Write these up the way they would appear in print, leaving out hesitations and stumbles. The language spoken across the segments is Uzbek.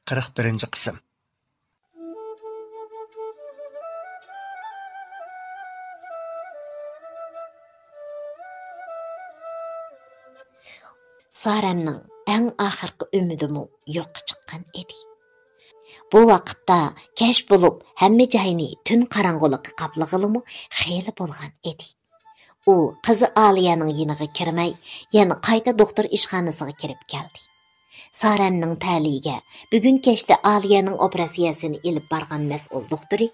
41 qism. Saremning eng oxirgi umidimi yo'qqa chiqqan edi. Bu vaqtda kesh bo'lib, hamma joyni tun qorong'ulikqa qaplag'ilimi xeyli bo'lgan edi. U qizi Aliyaning yiniga kirmay, yana qayta doktor ishxonasiga kirib keldi. Saremning ta'liga bugun kechda Aliyaning operatsiyasini ilib borgan mas'ul doktori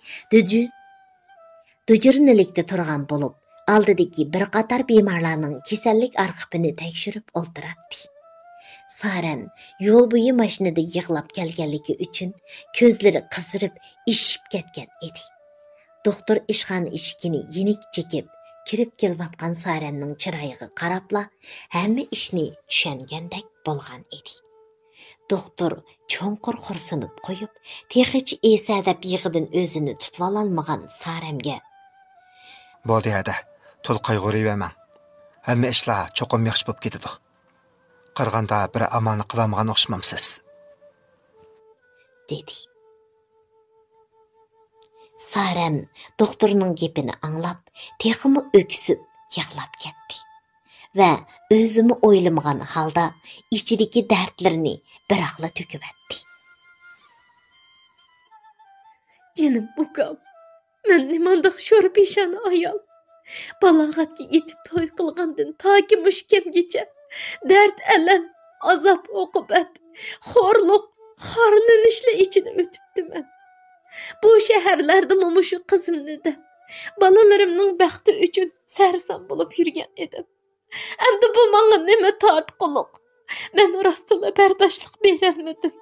Dujurnilikda turgan bo'lib, oldidagi bir qator bemorlarning kasallik arxivini tekshirib o'ltiradi. Sarem yo'l bo'yi mashinada yig'lab kelganligi uchun ko'zlari qizirib, ishib ketgan edi. Doktor ishxona eshigini yenik chekib, kirib kelayotgan Saremning chiroyiga qarabla, hamma ishni tushungandek bo'lgan edi. Doktor cho'nqur xursinib qo'yib, texichi esa deb yig'idan o'zini tutib ololmagan Saremga: "Bo'ldi hada, to'l qayg'urayvermang. Hamma ishlar cho'qim yaxshi bo'lib ketadi. Qirg'anda bir amoni qilamagan o'xshamamsiz", dedi. Sarem doktorning gapini anglab, texmi öksüb yig'lab ketdi va o'zimi o'ylamagan holda ichidagi dardlarini biraqla to'kib etdi. "Jinim ukam, men nimandaq sho'r peshani ayol. Balog'atga yetib to'y qilgandan toki mushkamgacha dard, alam, azob, oqibat, xo'rliq, xorlanishlar ichida o'tibdiman. Bu shaharlarda mushu qizimni deb, bolalarimning baxti uchun sarson bo'lib yurgan edim. Endi bu menga nima tortqiliq? Men rostila bardoshlik berolmadim.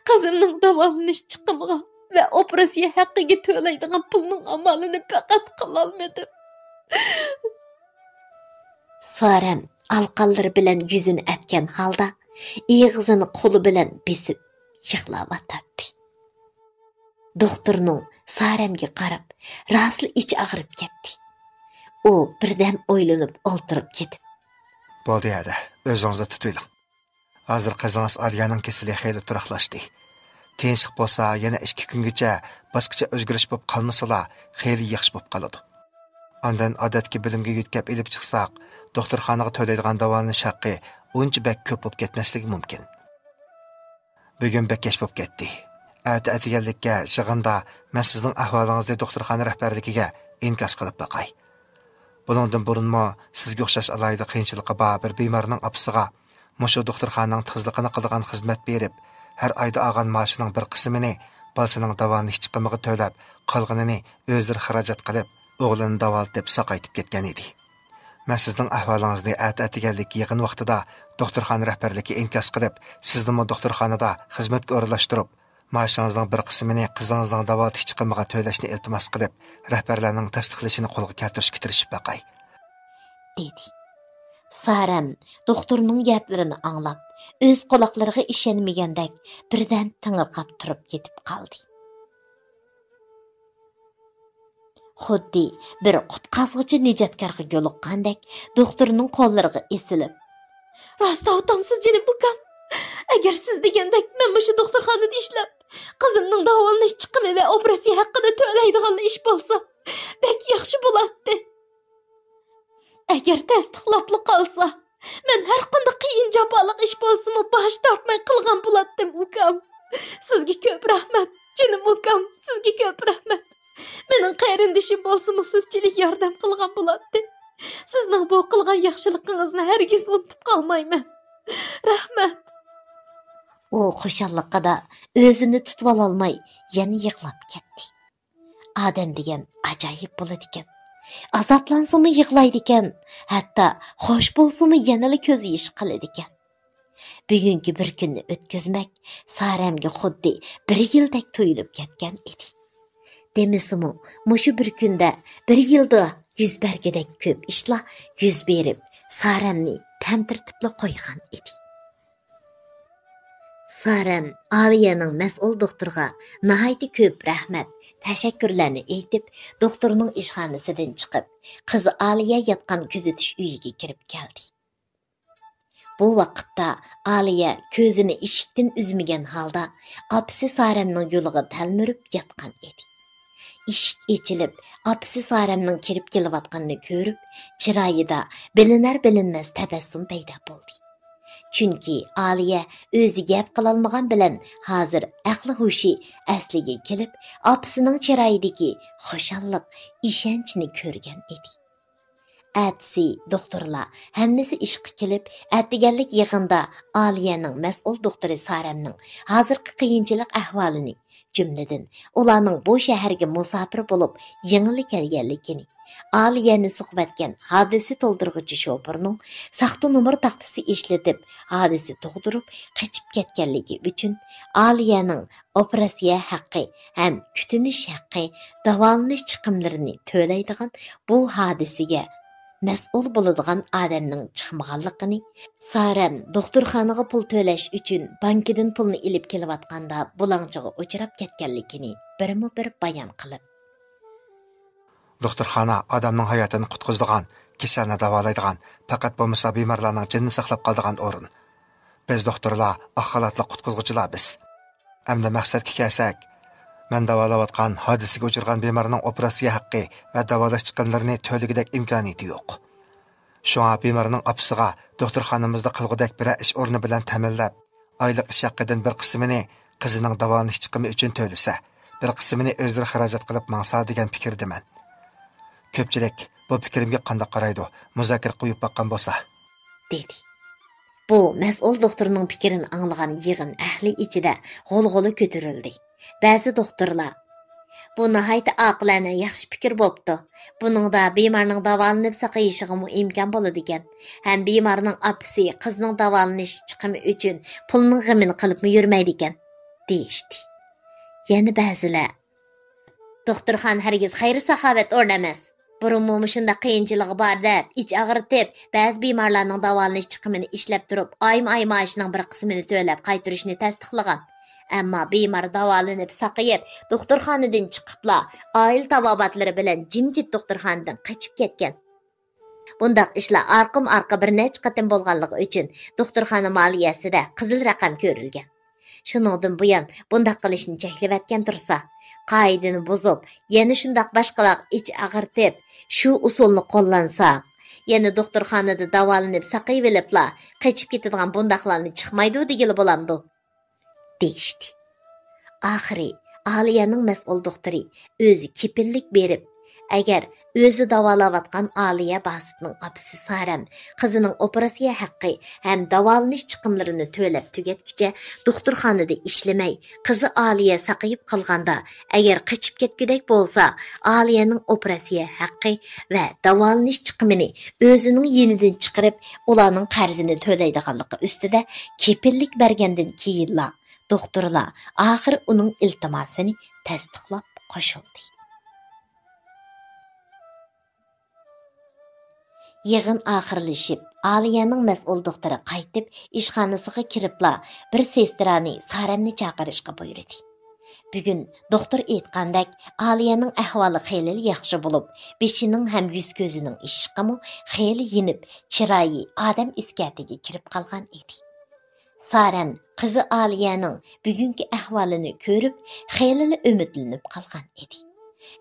Qizimning davolanish chiqimiga va operatsiya haqqiga to'laydigan pulning amalini faqat qilolmadim." Sarem alqanlari bilan yuzini atgan holda og'zini qo'li bilan besib yig'layotdi. Doktorning Saremga qarab, rasli ichi og'rib ketdi. U birdan o'ylanib o'ltirib ketib: "Bo'ldi hada, o'zingizni tutaylik. Hozir qizingiz Aliyaning kasali xeyli turaqlashdi. Tinchlik bo'lsa, yana 2 kungacha boshqacha o'zgarish bo'lib qolmasa, xeyli yaxshi bo'lib qoladi. Ondan odatga bilimga yetkazib elib chiqsak, doktorxonaga to'laydigan davolanish haqqi uncha bak ko'p bo'lib ketmasligi mumkin. Bugun bak kech bo'lib ketdi. Atatiganlikka yig'inda men sizning ahvolingizni doktorxona rahbarligiga inkos qilib boqay. Buningdan burunmi sizga o'xshash alayda qiyinchilikqa bor bir bemorning opasiga mushu doktorxonaning tizliqini qilgan xizmat berib, har oyda olgan maoshining bir qismini bolasining davolanish chiqimiga to'lab, qolganini o'zlari xarajat qilib, o'g'lini davolatib saqaytib ketgan edi. Men sizning ahvolingizni atatiganlik yig'in vaqtida doktorxona rahbarligiga inkos qilib, sizni doktorxonada xizmatga o'rinlashtirib, maoshingizning bir qismini qizingizning davolatish chiqimiga to'lashni iltimos qilib, rahbarlarning tasdiqlashini qo'lga keltirishga tirishib boqay", dedi. Sarem doktorning gaplarini anglab, o'z quloqlariga ishonmagandek birdan tangirqab turib ketib qoldi. Xuddi bir qutqazuvchi nijotkorga yo'liqqandek doktorning qo'llariga esilib: "Rost aytamsiz jinim ukam. Agar siz degandek men shu doktorxonada ishlab, qizimning davolanish chiqimi va operatsiya haqida to'laydigan ish bo'lsa, bek yaxshi bo'ladi. Agar tasdiqlab qolsa, men har qanday qiyin jafoliq ish bo'lsa-mu bosh tortmay qilgan bo'lardim ukam. Sizga ko'p rahmat, jinim ukam, sizga ko'p rahmat. Mening qarindishim bo'lsa-mu sizchilik yordam qilgan bo'ladi. Sizning bu qilgan yaxshiligingizni hargiz unutib qolmayman. Rahmat." U xushalliqida o'zini tutib ololmay yana yig'lab ketdi. Odam degan ajoyib bo'ladi ekan. Azoblansimi yig'laydi ekan, hatto xo'sh bo'lsimi yanali ko'z yosh qiladi ekan. Bugungi bir kunni o'tkazmak Saremga xuddi 1 yildek tuyulib ketgan edi. Demisimi, mushu bir kunda 1 yilda yuz bergidek ko'p ishlar yuz berib, Saremni tantirtibli qo'ygan edi. Sarem Aliyaning mas'ul doktorga nihoyatda ko'p rahmat, tashakkurlarni aytib, doktorning ishxonasidan chiqib, qizi Aliya yotgan kuzatish uyiga kirib keldi. Bu vaqtda Aliya ko'zini eshikdan uzmagan holda opisi Saramning yo'liga talmirib yotgan edi. Eshik ochilib, opisi Saramning kirib kelayotganini ko'rib, chiroyida bilinar-bilinmas tabassum paydo bo'ldi. Chunki Aliya o'zi gap qilolmagan bilan hozir aqli-hushi asliga kelib, opisining chiroyidagi xushalliq, ishonchni ko'rgan edi. Әтсі, doktorlar, hammasi ishqi kelib, әтігәлік yig'inda Aliyaning mas'ul doktori Saramning hozirgi qiyinchilik ahvolini, jumladan ularning bu shaharga musofir bo'lib, yengili kelganligini, Aliyani suhbatgan hodisa to'ldirg'uchi shofirning saxta nomer taxtasi ishlatib, hodisa tug'dirib, qochib ketganligi uchun Aliyaning operatsiya haqqi ham kutinish haqqi, davolanish chiqimlarini to'laydigan bu hodisaga mas'ul bo'ladigan odamning chiqmaganligini, Saram doktorxonaga pul to'lash uchun bankidan pulni ilib kelayotganda bulangchiga uchrab ketganligini birma-bir bayon qilib, doktorxona odamning hayotini qutqizadigan, kasalni davolaydigan, faqat bo'lmasa bemorlarning jonini saqlab qoladigan o'rin. Biz doktorlar axlatli qutqizuvchilar biz. Hamda maqsadga kelsak, men davolayotgan, hodisaga uchirgan bemorning operatsiya haqqi va davolash chiqimlarini to'ligidek imkoniyati yo'q. Shunga bemorning opisiga doktorxonamizda qilgudek bir ish o'rni bilan ta'minlab, oylik ish haqqidan bir qismini qizining davolanish chiqimi uchun to'lasa, bir qismini o'zlari xarajat qilib maqsa degan fikrdaman. Ko'pchilik bu fikrimga qanday qaraydi, muzokara qo'yib boqqan bo'lsa, dedi. Bu mas'ul doktorning fikrini anglagan yig'in ahli ichida g'olg'oli ko'tarildi. Ba'zi doktorlar, bu nihoyat aqlana yaxshi fikr bo'pti. Buningda bemorning davolanib saqayishiga imkon bo'ladi ekan. Ham bemorning opisi qizning davolanish chiqimi uchun pulning g'amini qilibmi yurmaydi ekan, deyishdi. Yana ba'zilar, doktorxon hargiz xayr-saxovat o'rnamas. Burunmu shunda qiyinchiligi bor deb, ich og'ritib, ba'zi bemorlarning davolanish chiqimini ishlab turib, oyma-oy maoshining bir qismini to'lab qaytarishni tasdiqlagan. Ammo bemor davolanib saqayib, doktorxonadan chiqibla, oila tabobatlari bilan jimjit doktorxonadan qochib ketgan. Bundaq ishlar orqam-orqa bir necha qatim bo'lganligi uchun doktorxona moliyasida qizil raqam ko'rilgan. Shuningdan buyon bundaq qilishni cheklavatgan tursa, qoidani buzib, yana shundaq boshqalar ich og'ritib, shu usulni qo'llansa, yana doktorxonada davolanib saqayib olibla, qochib ketadigan bundaqlarni chiqmaydi degili bo'lamdi, deyishdi. Oxiri Aliyaning mas'ul doktori o'zi kepillik berib, agar o'zi davolayotgan Aliya Basitning opisi Saram qizining operatsiya haqqi ham davolanish chiqimlarini to'lab tugatguncha doktorxonada ishlamay, qizi Aliya saqayib qolganda, agar qochib ketgudak bo'lsa, Aliyaning operatsiya haqqi va davolanish chiqimini o'zining yenidan chiqarib, ularning qarzini to'laydiganligi ustida kepillik bergandan keyinla doktorlar oxir uning iltimosini tasdiqlab qo'shildi. Yig'in oxirlashib, Aliyaning mas'ul doktori qaytib, ishxonasiga kiribla bir sestrani Saramni chaqirishga buyurdi. Bugun doktor aytgandek, Aliyaning ahvoli xeyli yaxshi bo'lib, beshining ham yuz-ko'zining ishqimi xeyli yinib, chiroyi odam iskatiga kirib qolgan edi. Saram qizi Aliyaning bugungi ahvolini ko'rib, xeyli umidlanib qolgan edi.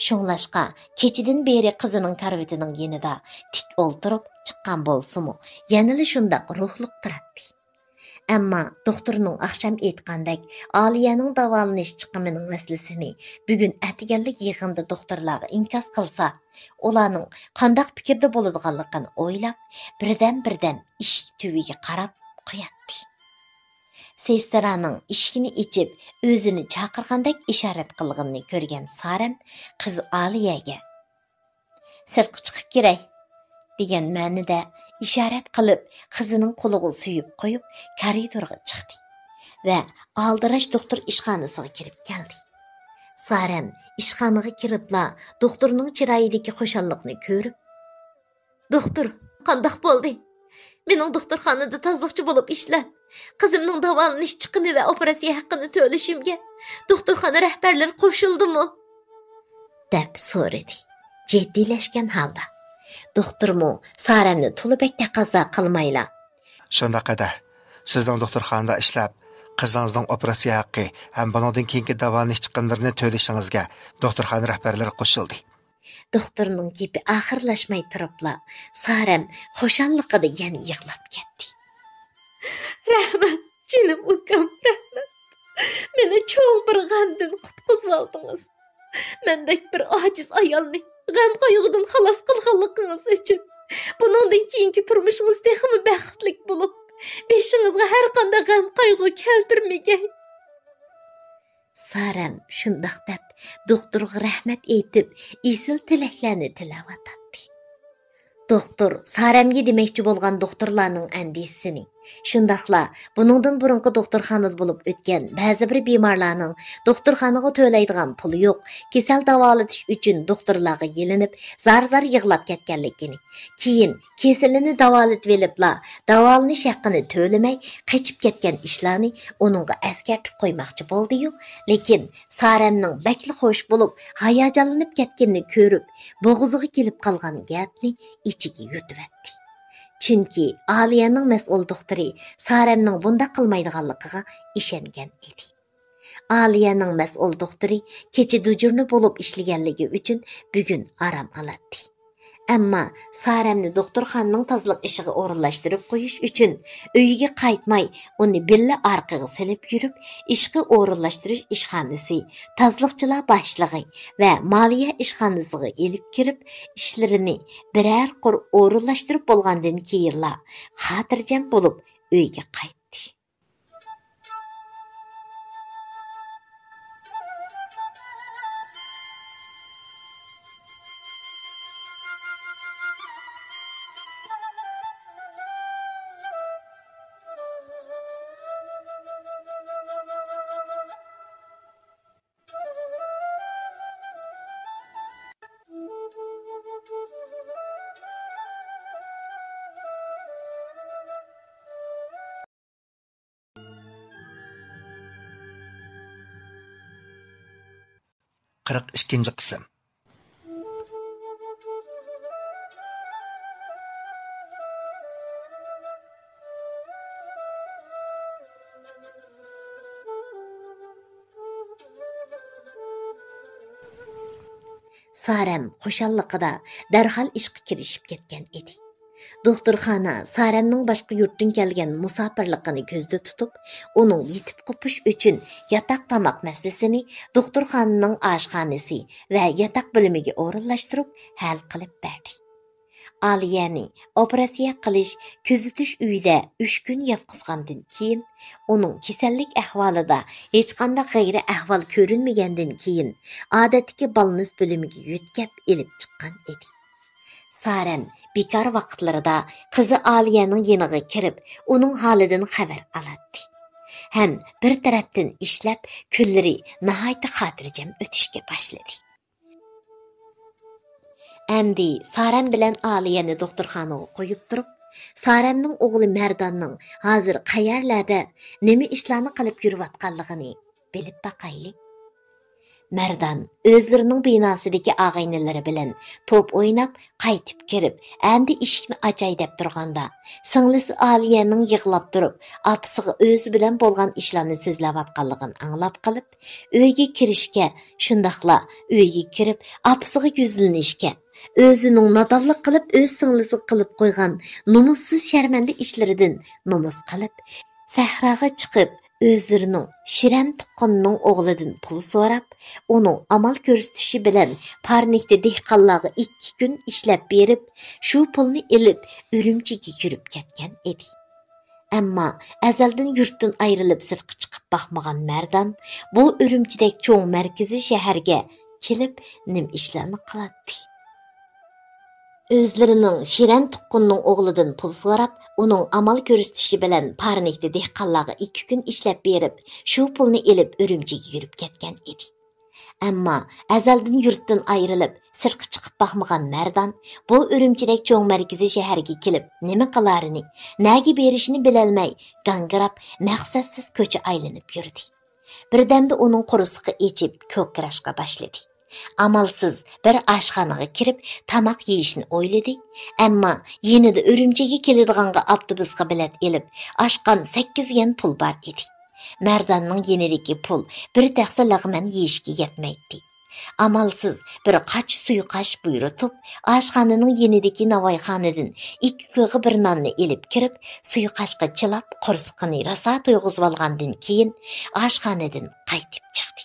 Şunlaşqa, keçidin beri qizining karvetining yenida tik o'ltirib chiqqan bo'lsa-mu, yanili shundaq ruhliq turadi. Ammo doktorning axsham aytgandek, Aliyaning davolanish chiqimining masalasini bugun atiganlik yig'inda doktorlarga inkos qilsa, ularning qanday fikrda bo'ladiganligini o'ylab, birdan eshik tubiga qarab qo'yadi. Sestraning eshikni ichib, o'zini chaqirgandek ishorat qilganini ko'rgan Saram qiz Aliyaga "Sirtqa chiqib keray" degan ma'nida ishorat qilib, qizining qo'liga suyib qo'yib, koridorga chiqdi va aldirash doktor ishxonasiga kirib keldi. Saram ishxonaga kiribla doktorning chiroyidagi xushalliqni ko'rib, "Doktor, qandoq bo'ldi? Mening doktorxonada tozliqchi bo'lib ishlab, qizimning davolanish chiqimi va operatsiya haqqini to'lashimga doktorxona rahbarlari qo'shildimi?" deb so'radi, jiddiylashgan holda. Doktormu Saramni to'libak taqozo qilmayla, Shundaqada, sizning doktorxonada ishlab, qizingizning operatsiya haqqi ham bundan keyingi davolanish chiqimlarini to'lashingizga doktorxona rahbarlari qo'shildi. Doktorning gapi oxirlashmay turibla, Saram xushalliqida yana yig'lab ketdi. Rahmat, jinim ukam, rahmat. Meni cho'ng bir g'amdan qutqizib oldingiz. Mendek bir ojiz ayolni g'am qayg'udan xalos qilganligingiz uchun buningdan keyingi turmushingiz texmi baxtli bo'lib, beshingizga har qanday g'am qayg'u keltirmagay. Saram shundoq deb doktorga rahmat aytib, isil tilaklarni tilavatdi. Doktor Saramga demoqchi bo'lgan doktorlarning andisini, shundaqla buningdan burungi doktorxonada bo'lib o'tgan ba'zi bir bemorlarning doktorxonaga to'laydigan puli yo'q, kasal davolatish uchun doktorlarga yelinib, zar-zar yig'lab ketganligini, keyin kasalini davolatib olibla, davolanish haqqini to'lamay qochib ketgan ishlarni uningga askartib qo'ymoqchi bo'ldi-yu, lekin Saramning bakli xo'sh bo'lib, hayajonlanib ketganini ko'rib, bo'g'ziga kelib qolgan gapni ichiga yutibdi. Chunki Aliyaning mas'ul doktori Saramning bunda qilmaydiganligiga ishongan edi. Aliyaning mas'ul doktori kecha dujurni bo'lib ishlaganligi uchun bugun orom oladi. Ammo Saramni doktorxonaning tozliq ishiga o'rinlashtirib qo'yish uchun uyiga qaytmay, uni billa orqaga silib yurib, ishga o'rinlashtirish ishxonasi, tozliqchilar boshlig'i va moliya ishxonasiga elib kirib, ishlarini biror qur o'rinlashtirib bo'lgandan keyinla xotirjam bo'lib uyga qaytdi. Qirq ikkinchi qism. Saram xushalliqida darhol ishga kirishib ketgan edi. Doktorxona Saramning boshqa yurtdan kelgan musofirligini ko'zda tutib, uning yetib qopish uchun yotoq tomoq masalasini doktorxonaning oshxonasi va yotoq bo'limiga o'rinlashtirib hal qilib berdi. Aliyani operatsiya qilish, kuzatish uyida 3 kun yotqizgandan keyin, uning kasallik ahvolida hech qanday g'ayri ahvol ko'rinmagandan keyin odatdagi balnis bo'limiga yetkab elib chiqqan edi. Saram bekor vaqtlarida qizi Aliyaning yeniga kirib, uning holidan xabar oladi. Ham bir tarafdan ishlab, kunlari nihoyat xotirjam o'tishga boshladi. Endi Saram bilan Aliyani doktorxonaga qo'yib turib, Saramning o'g'li Mardanning hozir qayerlarda, nima ishlarni qilib yurayotganligini bilib baqayli. Mardan o'zlarining binosidagi og'aynilari bilan to'p o'ynab, qaytib kirib, endi eshikni ochay deb turganda, singlisi Aliyaning yig'lab turib, opasiga o'zi bilan bo'lgan ishlarni so'zlayotganligini anglab qilib, uyga kirishga, shundaqla uyga kirib, opasiga yuzlanishga, o'zining nodonlik qilib, o'z singlisi qilib qo'ygan nomussiz sharmanda ishlaridan nomus qilib, sahroga chiqib, o'zlarining Shiram tuqqanining o'g'lidan pul so'rab, uning amal ko'rsatishi bilan Parnikda dehqonlarga 2 kun ishlab berib, shu pulni elib Urumchiga yurib ketgan edi. Ammo azaldan yurtdan ayrilib sirtqa chiqib baxmagan Mardan bu Urumchidek cho'ng markaziy shaharga kelib nim ishlarni qiladi. O'zlarining Shiran tuqqanining o'g'lidan pul so'rab, uning amal ko'rsatishi bilan Parnikda dehqonlarga 2 kun ishlab berib, shu pulni elib Urumchiga yurib ketgan edi. Ammo azaldan yurtdan ayrilib, sirtqa chiqib baxmagan Mardan bu Urumchidek cho'ng markaziy shaharga kelib, nima qilarini, nega berishini bilolmay, gangirab, maqsadsiz ko'cha aylanib yurdi. Birdamda uning qurusiga echib, ko'krashga boshladi. Amalsız bir aşxanaga kirib tamaq yeyishni o'yladi, ammo yenida Urumchiga keladiganға avtobusga bilet elib, oshqan 8 yuan pul bor edi. Mardonning yenidagi pul bir taxsa lag'man yeyishga yetmaydi. Amalsız bir qaç suyqash buyurtib, oshxonaning yenidagi navoiyxonadan 2 ko'g'i bir nonni elib kirib, suyqashga chilab, qo'rsqini rosa to'yg'izib olgandan keyin oshxonadan qaytib chiqdi.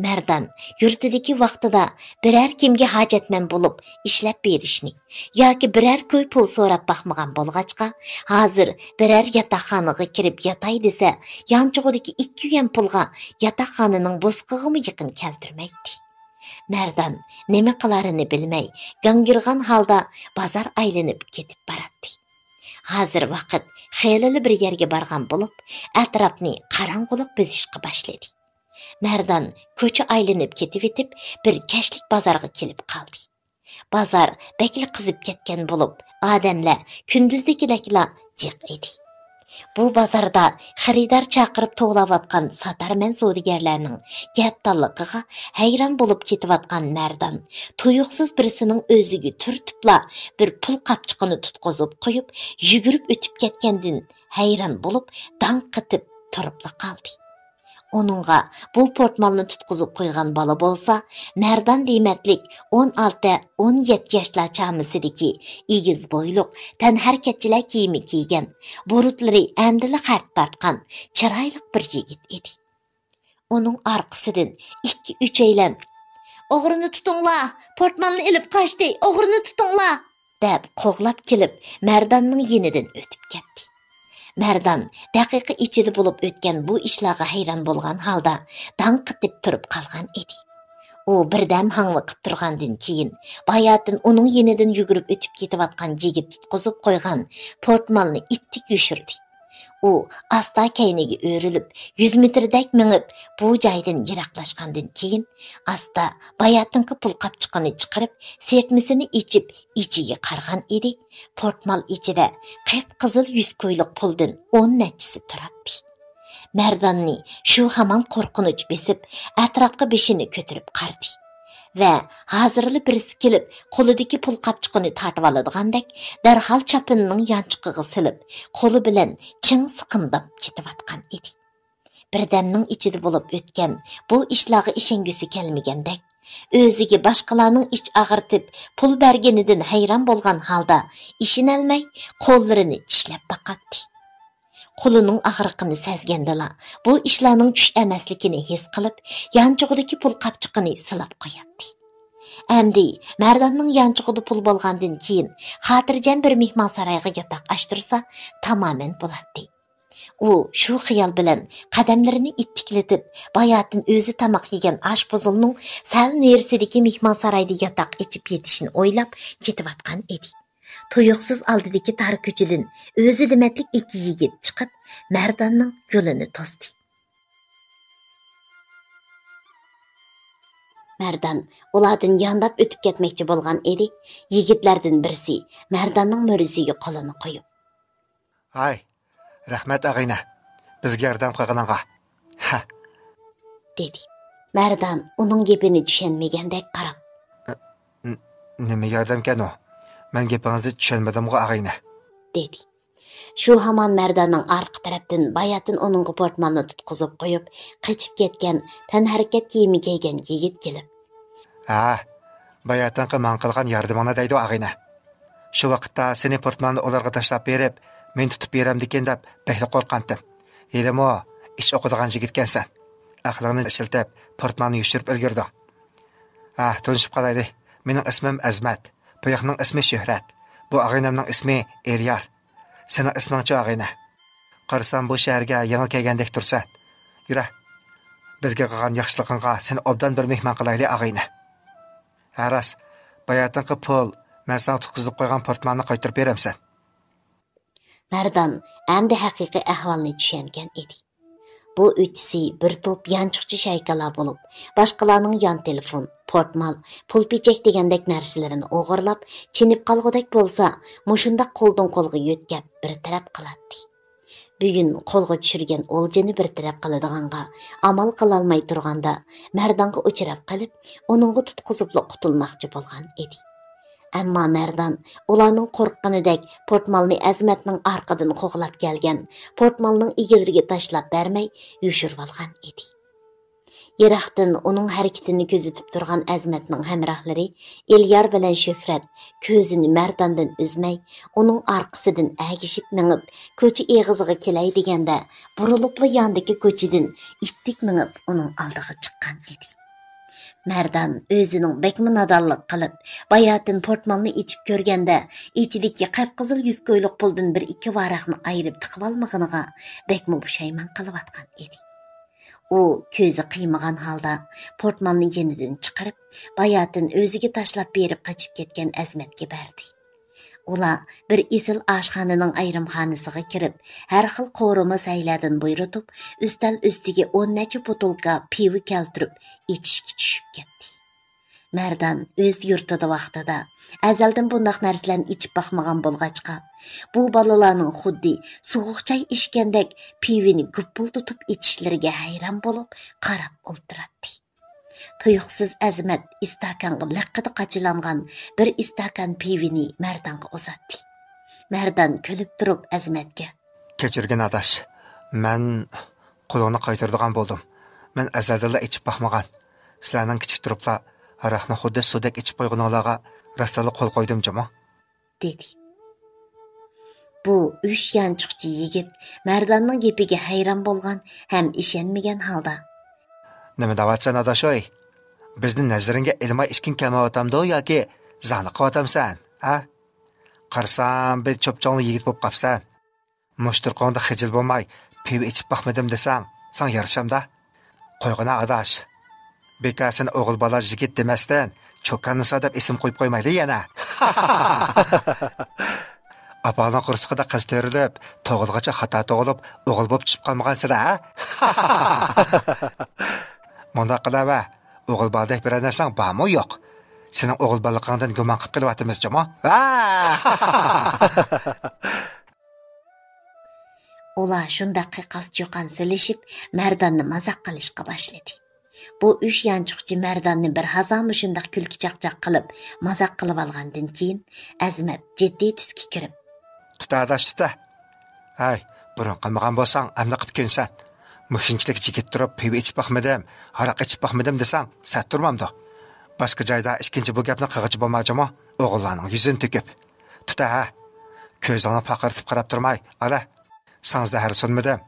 Mardon yurtidagi vaqtida biror kimga hojatman bo'lib ishlab berishni yoki biror ko'y pul so'rab baxmagan bo'lg'achqa, hozir biror yotoqxonaga kirib yotay desa, yanchug'idagi 2 yuan pulga yotoqxonaning bo'sqig'imi yaqin keltirmaydi. Mardon nima qilarini bilmay, gangirgan holda bozor aylanib ketib boradi. Hozir vaqt xeyli bir yerga borgan bo'lib, atrofni qorong'ulik bezishga boshladi. Mardon ko'cha aylanib ketib etib, bir kashlik bozorga kelib qoldi. Bozor bakli qizib ketgan bo'lib, odamlar kunduzdagilar jiq edi. Bu bozorda xaridor chaqirib to'g'layotgan sotarman savdogarlarning gaptalliqiga hayron bo'lib ketayotgan Mardon tuyuqsiz birisining o'ziga turtibla bir pul qapchiqini tutqazib qo'yib, yugurib o'tib ketgandan hayron bo'lib, dang qitib turib qoldi. Onunğa bu portmalni tutquzib qo'ygan bola bo'lsa, Mardon dematlik 16-17 yoshlar chamisidagi egiz bo'yliq, tan harakatchilar kiyimi kiygan, burutlari andili xart tortgan, chiroyli bir yigit edi. Onun orqasidan 2-3 aylan "O'g'rini tutinglar, portmalni ilib qochdi, o'g'rini tutinglar" deb qo'g'lab kelib, Mardonning yenidan o'tib ketdi. Mardon daqiqa ichida bo'lib o'tgan bu ishlarga hayron bo'lgan holda dangqitib turib qolgan edi. U birdan hangliqib turgandan keyin bayotin uning yenidan yugurib o'tib ketayotgan yigit tutqizib qo'ygan portmalni ittik yushirdi. U asta kayniga o'rilib 100 metrdak minib bu joydan yiroqlashgandan keyin asta bayotinki pul qapchiqini chiqarib, sertmisini ichib ichiga qargan edi. Portmal ichida qip-qizil 100 ko'yliq puldan 10 nachisi turadi. Mardonni shu hamon qo'rqinch besib, atrofga beshini ko'tarib qardi. Va hozirli birisi kelib, qo'lidagi pul qapchiqini tortib oladigandek, darhol chapinining yanchiqiga silib, qo'li bilan ching siqindab ketayotgan edi. Birdamning ichida bo'lib o'tgan bu ishlarga ishongisi kelmagandek, o'ziga boshqalarning ich ag'irtib, pul berganidan hayron bo'lgan holda ishinolmay, qo'llarini tishlab baqatdi. Qo'lining og'riqini sezgandala, bu ishlarning tush emasligini his qilib, yanchug'idagi pul qapchiqini silab qo'yadi. Endi Mardonning yanchug'ida pul bo'lgandan keyin xotirjam bir mehmonsaroyga yotoq ochtirsa, tamoman bo'ladi. U shu xiyol bilan qadamlarini ittiklatib, bayotin o'zi tamoq yegan oshpozilning sal nerisidagi mehmonsaroyda yotoq ichib yetishini o'ylab ketayotgan edi. Tuyuqsiz oldidagi tar ko'chadan o'zi dematlik 2 yigit chiqib, Mardonning yo'lini to'sdi. Mardon ulardan yondab o'tib ketmoqchi bo'lgan edi. Yigitlardan birisi Mardonning mo'riziga qo'lini qo'yib, "Ay, rahmat ag'ayna, bizga yordam qilganingga." Ha, dedi. Mardon uning gapini tushunmagandek qarab, "Nima yordamkan u? Men gapingizni tushunmadimga ag'ayna." dedi. Shu hamon Mardonning orqa tarafdan bayotin uning portmalni tutqizib qo'yib, qochib ketgan tan harakat kiyimi kiygan yigit kelib, "Ha, bayotinqi men qilgan yordamingni deydi ag'ayna. Shu vaqtda seni portmalni ularga tashlab berib, men tutib beramdikan deb bekli qo'rqandim. Elimo, ish o'qidigan yigitkansan. Aqlingni ishiltab, portmalni yushirib ulgirding. Ha, tunishib qolaylik. Mening ismim Azmat. Bu yoqning ismi Shuhrat. Bu ag'aynamning ismi Eryar. Sening isming-chi ag'ayna? Qarasam bu shaharga yangi kelgandek tursan. Yura. Bizga qilgan yaxshiligingga seni obdan bir mehmon qilaylik ag'ayna. Aras, bayotinqi pul, men sana tutqizib qo'ygan portmalni qaytarib beramsan." Mardon endi haqiqiy ahvolni tushungan edi. Bu uchisi bir to'p yanchiqchi shaykalar bo'lib, boshqalarning yon telefon, portmal, pul pechak degandek narsalarini o'g'irlab, chinib qolgudek bo'lsa, mushunda qo'ldan qo'lga yo'tkab bir taraf qiladi. Bugun qo'lga tushirgan o'ljini bir taraf qiladiganға amal qilolmay turganda Mardonga uchrab qilib, uningga tutqizibli qutulmoqchi bo'lgan edi. Ammo Mardon ularning qo'rqqanidek portmalni Azmatning orqadan qo'g'lab kelgan, portmalning egiliriga tashlab bermay yushirib olgan edi. Yiroqdan uning harakatini kuzatib turgan Azmatning hamrohlari Ilyar bilan Shuhrat ko'zini Mardondan uzmay, uning orqasidan agishib minib, ko'cha eg'iziga kelay deganda, burilibli yondagi ko'chadan ittik minib uning oldiga chiqqan edi. Mardon o'zining bekmi nadonlik qilib, bayotin portmalni ichib ko'rganda, ichidagi qip-qizil yuz ko'yliq puldan bir ikki varaqni ayirib tiqib olmaganiga bekmi pushaymon qilayotgan edi. U ko'zi qiymagan holda portmalni yenidan chiqarib, bayotin o'ziga tashlab berib qochib ketgan Azmatga berdi. Ular bir isil oshxonaning ayrimxonasiga kirib, har xil qo'rima saylardan buyurtib, ustal ustiga 10 necha butulka pivo keltirib, ichishga tushib ketdi. Mardon o'z yurtida vaqtida azaldan bundaq narsalarni ichib baxmagan bo'lg'achqa, bu bolalarning xuddi sovuq choy ichgandek pivini guppul tutib ichishlariga hayron bo'lib qarab o'ltiradi. Tuyuqsiz Azmat istakonga laqada qachilangan bir istakan pivini Mardonga uzatdi. Mardon kulib turib Azmatga: "Kechirgin adash, men qo'lini qaytardigan bo'ldim. Men azalda ichib baxmagan. Sizlarning kichik turiblar aroqni xuddi sudek ichib qo'yganlarga rastali qo'l qo'ydim jamo", dedi. Bu uch yanchiqchi yigit Mardonning gapiga hayron bo'lgan ham ishonmagan holda: "Nima davatsan adashoy? Bizni nazaringga ilmay ishkin kelmayotgamdi yoki zani qiyotamsan, ha? Qarsam bir cho'pchonli yigit bo'lib qapsan. Mushtirqonda xijil bo'lmay, pivo ichib baxmadim desang, sen yarishamda. Qo'yg'ina adash. Bekasini o'g'il bola yigit demasdan, cho'kanisa deb ism qo'yib qo'ymaydi yana." Apana qursqida qiz terilib, to'g'ilgacha xato tug'ilib, o'g'il bo'lib chiqib qolmagan-sida, ha? Munda qilava, o'g'il boladek bir narsang bormi yo'q? Sening o'g'il bolaligingdan gumon qilib qilyapmiz, jamo. Ular shunda qiqas cho'qan silishib, Mardonni mazoq qilishga boshladi. Bu uch yanchiqchi Mardonni bir hazami shundaq kulki chaqchaq qilib, mazoq qilib olgandan keyin Azmat jiddiy tusga kirib: "Tutadash tuta. Ay, burun qilmagan bo'lsang, amna qilib ko'nsan. Mushinchilik jigit turib, pivo ichib baxmadim, aroq ichib baxmadim desang, sat turmamdi. Boshqa joyda ikkinchi bu gapni qilg'ichi bo'lmajimi? O'g'illarning yuzini to'kib. Tuta ha. Ko'zingni paqirtib qarab turmay, ala. Sangizda har sunmadim."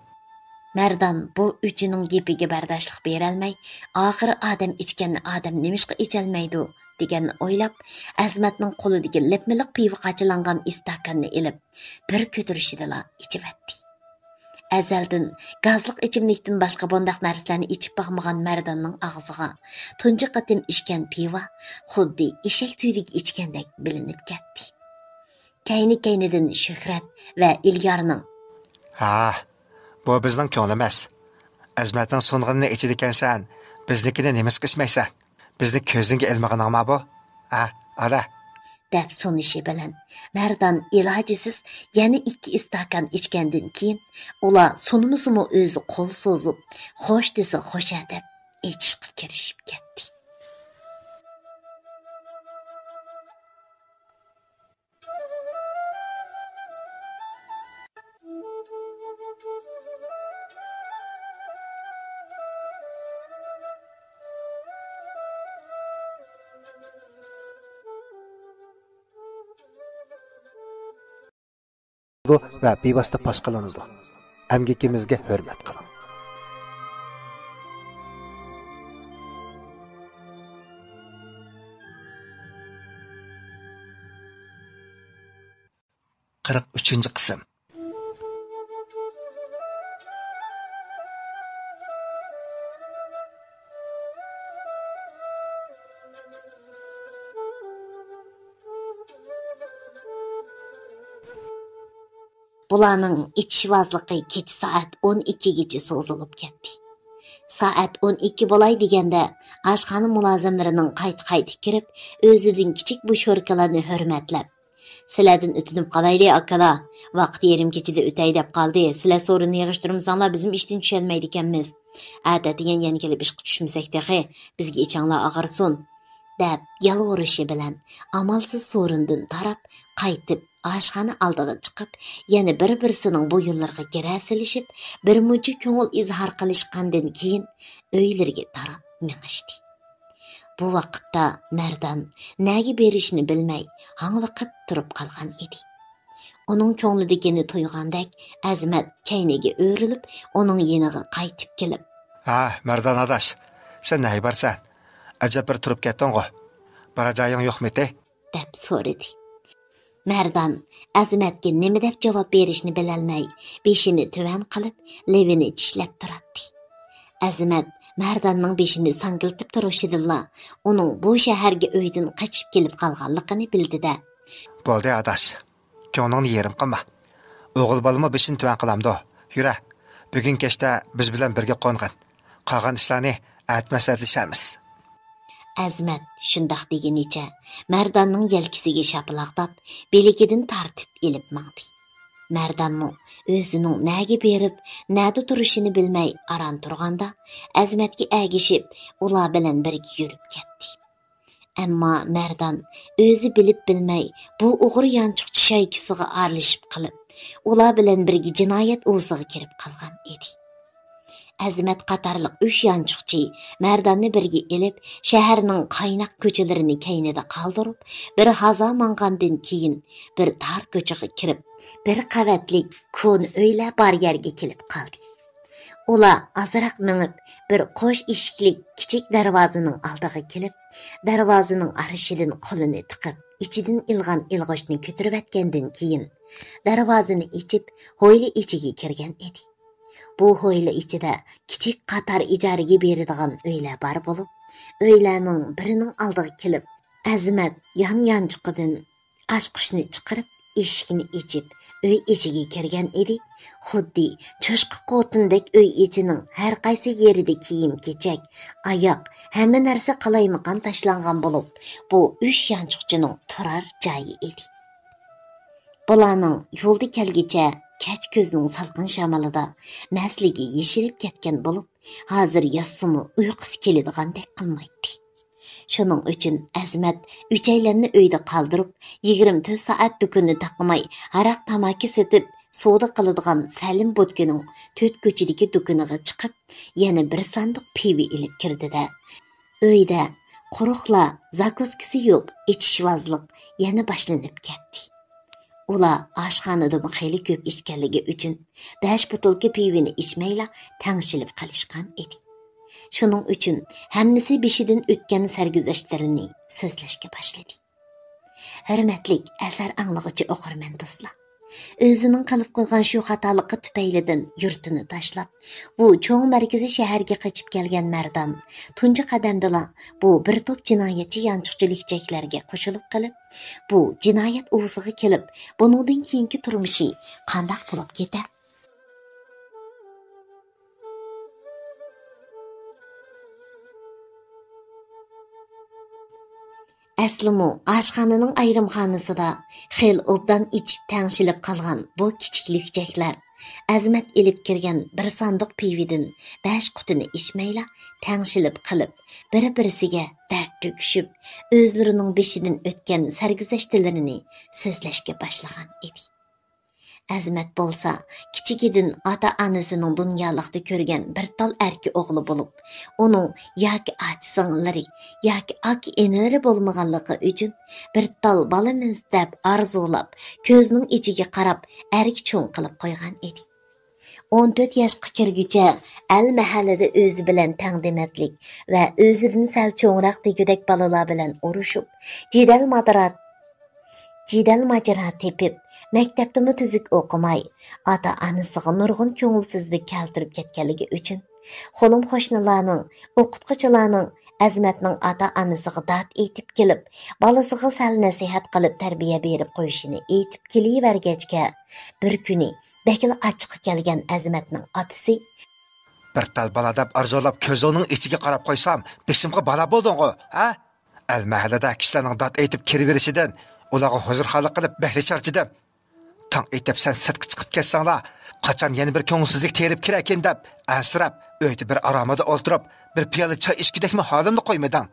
Mardon bu uchining gapiga bardoshlik berolmay, oxiri odam ichganni odam nimishqa icholmaydi deganni o'ylab, Azmatning qo'lidagi lipmiliq pivo qachilangan istakanni ilib, bir ko'tirishidala ichibatdi. Azaldan gazliq ichimlikdan boshqa bundaq narsalarni ichib baxmagan Mardonning og'ziga tunji qatim ichgan pivo xuddi eshak suydiga ichgandek bilinib ketdi. Kayni-kaynidan Shuhrat va Ilyarning: "Ha, bu bizning ko'nglimiz. Azmatning so'ng'inni ichida ekansan, biznikini nemis qilmaysan. Bizni ko'zingga ilmag'iningmi bu? Ha, ala." deb sunishi bilan Mardon ilojisiz yana 2 istakan ichgandan keyin ular sunmusimi o'zi qo'l so'zib, xo'sh desa xo'sha deb ichishga kirishib ketdi. Va bevosita fosh qilinadi. Amgikimizga hurmat qiling. Qirq 3-chi qism. Bularning ichishvozligi kech soat 12 gacha so'zilib ketdi. Soat 12 bo'lay deganda oshxona mulozimlarining qayt-qayt kirib, o'zidan kichik bu sho'rkalarni hurmatlab, Sizlardan o'tinib qolayli akalar. Vaqt yarim kechida o'tay deb qoldi. Sizlar so'rinni yig'ishtirmasanglar bizim ishdan tusholmaydi ekanmiz. Atatigan yana kelib ishga tushmasak tehi bizga ichanglar og'irsin deb yalvorishi bilan amalsiz so'rindan tarab qaytib oshxona oldiga chiqib, yana bir-birisining bu yo'llarga kirasilishib, bir muncha ko'ngil izhor qilishgandan keyin uylariga tarab mengishdi. Bu vaqtda Mardan nega berishini bilmay, hangvaqit turib qolgan edi. Uning ko'nglidagini to'ygandek, Azmat kayniga o'rilib, uning yeniga qaytib kelib, "Ha, Mardan adash, sen ney barsan? Ajab bir turib ketding-ku. Bara joying yo'qmi-te?" deb so'radi. Mardan Azmatga nima deb javob berishni bilolmay, beshini tuvan qilib, levini tishlab turadi. Azmat Mardanning beshini sangiltib turishidilla, uning bu shaharga uydan qochib kelib qolganligini bildi-da. Bo'ldi adash. Ko'nglingni yerim qilma. O'g'il bolami beshini tuvan qilamdi. Yura. Bugun kechda biz bilan birga qo'ng'in. Qolgan ishlarni aytmaslashamiz. Azmat shundoq degenicha Mardanning yelkasiga shapilaqtab, belikidan tortib elib mangdi. Mardanmi o'zining nega berib, nada turishini bilmay aran turganda, Azmatga agishib, ular bilan birga yurib ketdi. Ammo Mardan o'zi bilib bilmay bu o'g'ri yanchiqchi shaykisiga aralashib qilib, ular bilan birga jinoyat o'ziga kirib qolgan edi. Azmat qatarliq 3 yanchiqchi Mardanni birga elib, shaharning qaynoq ko'chalarini kaynida qoldirib, bir hazo mangandan keyin bir tar ko'chaga kirib, bir qavatlik ko'n uylar bar yerga kelib qoldi. Ular azroq minib, bir qo'sh eshiklik kichik darvozaning oldiga kelib, darvozaning arishidan qo'lini tiqib, ichidan ilg'an ilg'ochni ko'tarib atgandan keyin darvozani ichib, hovli ichiga kirgan edi. Bu hovli ichida kichik qator ijaraga beradigan uylar bor bo'lib, uylarning birining oldiga kelib, Azmat yon-yonchiqidan oshqishni chiqarib, eshikni ichib, uy ichiga kirgan edi. Xuddi cho'shqa qotindek uy ichining har qaysi yerida kiyim-kechak, oyoq, hamma narsa qalaymaqan tashlangan bo'lib, bu 3 yanchiqchining turar joyi edi. Bularning yo'lda kelgicha kech ko'zning salqin shamolida masligi yeshirib ketgan bo'lib, hozir yassumi uyqusi keladigandek qilmaydi. Shuning uchun Azmat uchaylarni uyda qoldirib, 24 soat dukunni taqmay, haraq tamaki setib, savdo qiladigan Salim Botkining 4 ko'chidagi dukuniga chiqib, yana bir sandiq pivi ilib kirdi-da. Uyda quruqla zakoskisi yo'q, ichishvozlik yana boshlanib ketdi. Ular oshxonada xeyli ko'p ichganligi uchun 5 butilka pivini ichmayla tangshilib qolishgan edi. Shuning uchun hammasi beshidan o'tgan sarguzashtlarini so'zlashga boshladi. Hurmatlik asar anglag'ichi o'qirman do'stlar. O'zining qilib qo'ygan shu xatolikqa tufaylidan yurtini tashlab, bu cho'ng markaziy shaharga qochib kelgan Mardan tunji qadamdala bu bir to'p jinoyatchi yanchiqchilikchilarga qo'shilib qilib, bu jinoyat o'ziga kelib, buningdan keyingi turmushi qanday bo'lib ketadi? Aslimu oshxonaning ayrimxonasida xil obdan ichib tangshilib qolgan bu kichik lukchaklar Azmat elib kirgan bir sandiq pividan 5 qutini ichmayla tangshilib qilib, bir-birisiga dard to'kishib, o'zlarining beshidan o'tgan sarguzashtlarini so'zlashga boshlagan edi. Azmat bo'lsa, kichigidan ota-onasining dunyolikda ko'rgan bir tal erki o'g'li bo'lib, uning yoki ach-singillari yoki ak-enilari bo'lmaganligi uchun bir tal bolamiz deb arzulab, ko'zning ichiga qarab, erk cho'ng qilib qo'ygan edi. 14 yoshga kirguncha al mahallada o'zi bilan tangdimatlik va o'zidan sal cho'ngroq degudek bolalar bilan urushib, jidal majra tepib, maktabda tuzuk o'qimay, ota-onasiga nurg'un ko'ngilsizlik keltirib ketganligi uchun xo'lim qo'shnilarning, o'qituvchilarning Azmatning ota-onasiga dod aytib kelib, bolasiga sal nasihat qilib tarbiya berib qo'yishini aytib kelavergachga, bir kuni bakil achchiqqa kelgan Azmatning otasi bir tal bola deb arzulab ko'zining ichiga qarab qo'ysam, beshimga bola bo'lding-ku, ha? Al mahallada kishilarning dod aytib kiraverishidan Ularga huzurxonlik qilib bahri charchidim. Tong etib sen sirtqa chiqib ketsanglar, qachon yana bir ko'ngilsizlik terib kirakin deb, asrab, uyda bir aromada o'ltirib, bir piyola choy ichgidekmi holimni qo'ymading.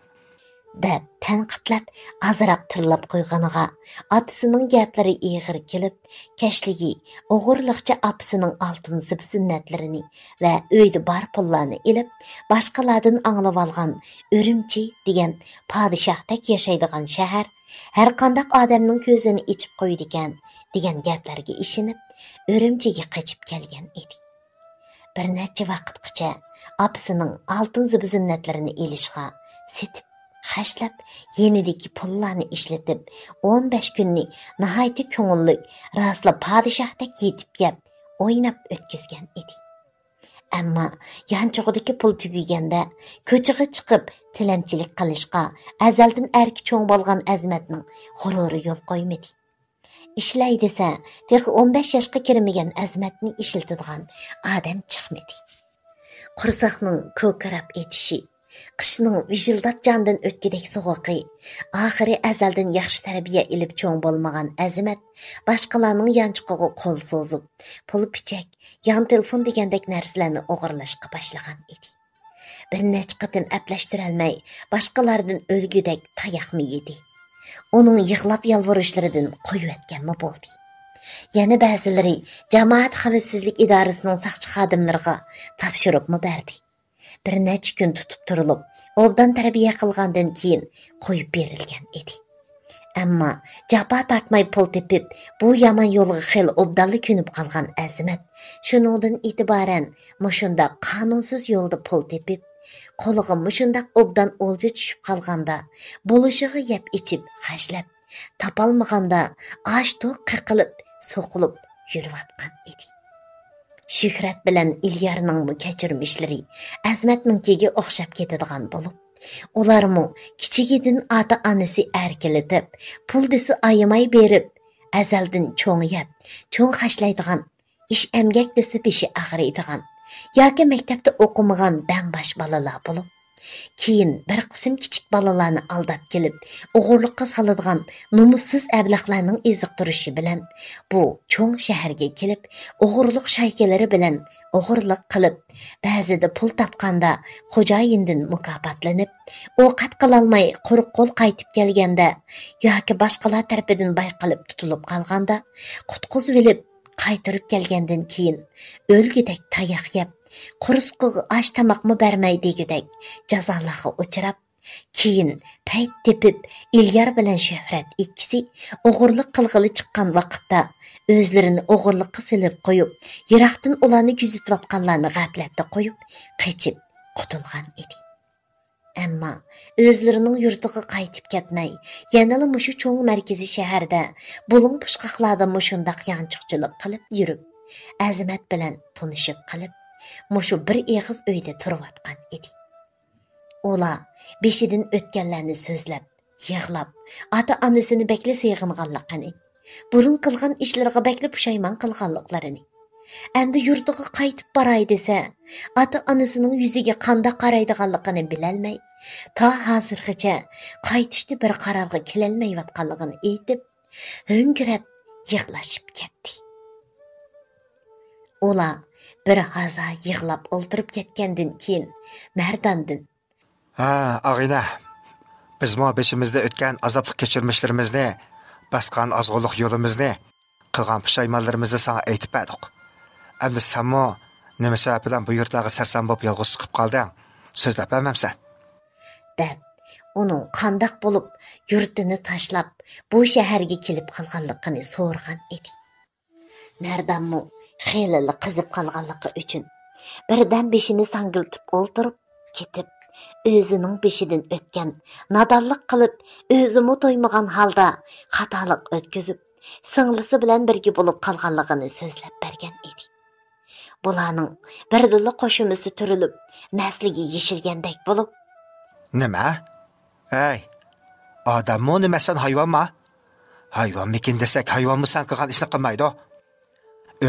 deb tanqidlab azroq tillab qo'yganiga otasining gaplari ig'ir kelib, kashligi o'g'irliqcha opasining oltin zinnatlarini va uyda bor pullarni ilib, boshqalardan anglab olgan Urumchi degan podshohdek yashaydigan shahar har qanday odamning ko'zini ichib qo'ydi ekan degan gaplarga ishinib, Urumchiga qochib kelgan edi. Bir necha vaqtgacha opasining oltin zinnatlarini ilishga setib xashlab, yenidagi pullarni ishlatib, 15 kunni nihoyatda ko'ngillik, rasla podshohdek yetib yeb, o'ynab o'tkazgan edi. Ammo yanchog'idagi pul tugaganda ko'chaga chiqib tilamchilik qilishga azaldan erki cho'ng bo'lgan Azmatning g'ururi yo'l qo'ymadi. Ishlay desa, tek 15 yoshga kirmagan Azmatni ishlatadigan odam chiqmadi. Qursaqning ko'karab etishi, qishning vijildab jondan o'tgidek sovuqi, oxiri azaldan yaxshi tarbiya ilib cho'ng bo'lmagan Azmat boshqalarning yanchiqiga qo'l so'zib, pul pichak, yan telefon degandek narsalarni o'g'irlashga boshlagan edi. Bir necha qatim aplashtirolmay, boshqalardan o'lgudek tayoqmi yedi. Uning yig'lab yalvorishlaridan qo'yayotganmi bo'ldi. Yana ba'zilari jamoat xavfsizlik idorasining saqchi xodimlariga topshiriqmi berdi. Bir necha kun tutib turilib, obdan tarbiya qilgandan keyin qo'yib berilgan edi. Ammo jafo tortmay pul tepib, bu yomon yo'lga xil obdalli ko'nib qolgan Azmat, shuningdan e'tiboran mushunda qonunsiz yo'lda pul tepib, qo'liga mushunda obdan o'lja tushib qolganda, bo'lishiga yeb ichib, xashlab, topolmaganda osh-to'q qiqilib, so'qilib yurayotgan edi. Shuhrat bilan Ilyarning kechirmishlari Azmatninkiga o'xshab ketadigan bo'lib, ularmu kichigidan ota-onasi erkilatib, pul desi ayamay berib, azaldan cho'ng yeb, cho'ng xashlaydigan, ish emgak desi beshi ag'riydigan, yoki maktabda o'qimagan bangbash bolalar bo'lib, keyin bir qism kichik bolalarni aldab kelib, o'g'irlikqa soladigan nomussiz ablaqlarning eziq turishi bilan bu cho'ng shaharga kelib, o'g'irlik shaykalari bilan o'g'irlik qilib, ba'zida pul topganda xo'jayindan mukofotlanib, ovqat qilolmay quruq qo'l qaytib kelganda yoki boshqalar tarafidan bayqalib tutilib qolganda, qutqizib olib qaytirib kelgandan keyin o'lgudek tayoq yeb, qurisqiga osh tamoqmi bermay degudek jazolarga uchrab, keyin payt tepib Ilyar bilan Shuhrat ikkisi o'g'irlik qilg'ili chiqqan vaqtda o'zlarini o'g'irlikqa silib qo'yib, yiroqdan ularni kuzatayotganlarni g'aflatda qo'yib, qechib qutulgan edi. Ammo o'zlarining yurtiga qaytib ketmay, yana mushu cho'ng markaziy shaharda bulung pushqoqlarda mushundaq yanchiqchilik qilib yurib, Azmat bilan tanishib qilib, mushu bir eg'iz uyda turayotgan edi. Ular beshidan o'tganlarni so'zlab, yig'lab, ota-onasini bekli seg'inganligini, burun qilgan ishlariga bekli pushaymon qilganliklarini, endi yurtiga qaytib boray desa, ota-onasining yuziga qanday qaraydiganligini bilolmay, ta hozirgacha qaytishni bir qarorga kelolmayotganligini aytib, ho'ngrab yig'lashib ketdi. Ular bir haza yig'lab o'ltirib ketgandan keyin Mardondan: Ag'ina, biz beshimizda o'tgan azobli kechirmishlarimizni, bosgan azg'o'liq yo'limizni, qilgan pushaymonlarimizni sana aytib berdik. Endi sanmo nima sabab bilan bu yurtlarga sarson bo'lib yolg'iz chiqib qolding? So'zlab bermamsan? deb uning qandoq bo'lib yurtini tashlab bu shaharga kelib qolganligini so'rgan edi. Mardonmu xiyli qizib qolganligi uchun birdan beshini sangiltib o'ltirib ketib, o'zining beshidan o'tgan nodonlik qilib, o'zimi to'ymagan holda xatolik o'tkazib, singlisi bilan birga bo'lib qolganligini so'zlab bergan edi. Bularning birdilla qo'shimisi turilib, nasliga yeshilgandek bo'lib: Nima? Ey, odammi nimasan, hayvonmi? Hayvonmikin desak, hayvonmisan qilgan ishni qilmaydi.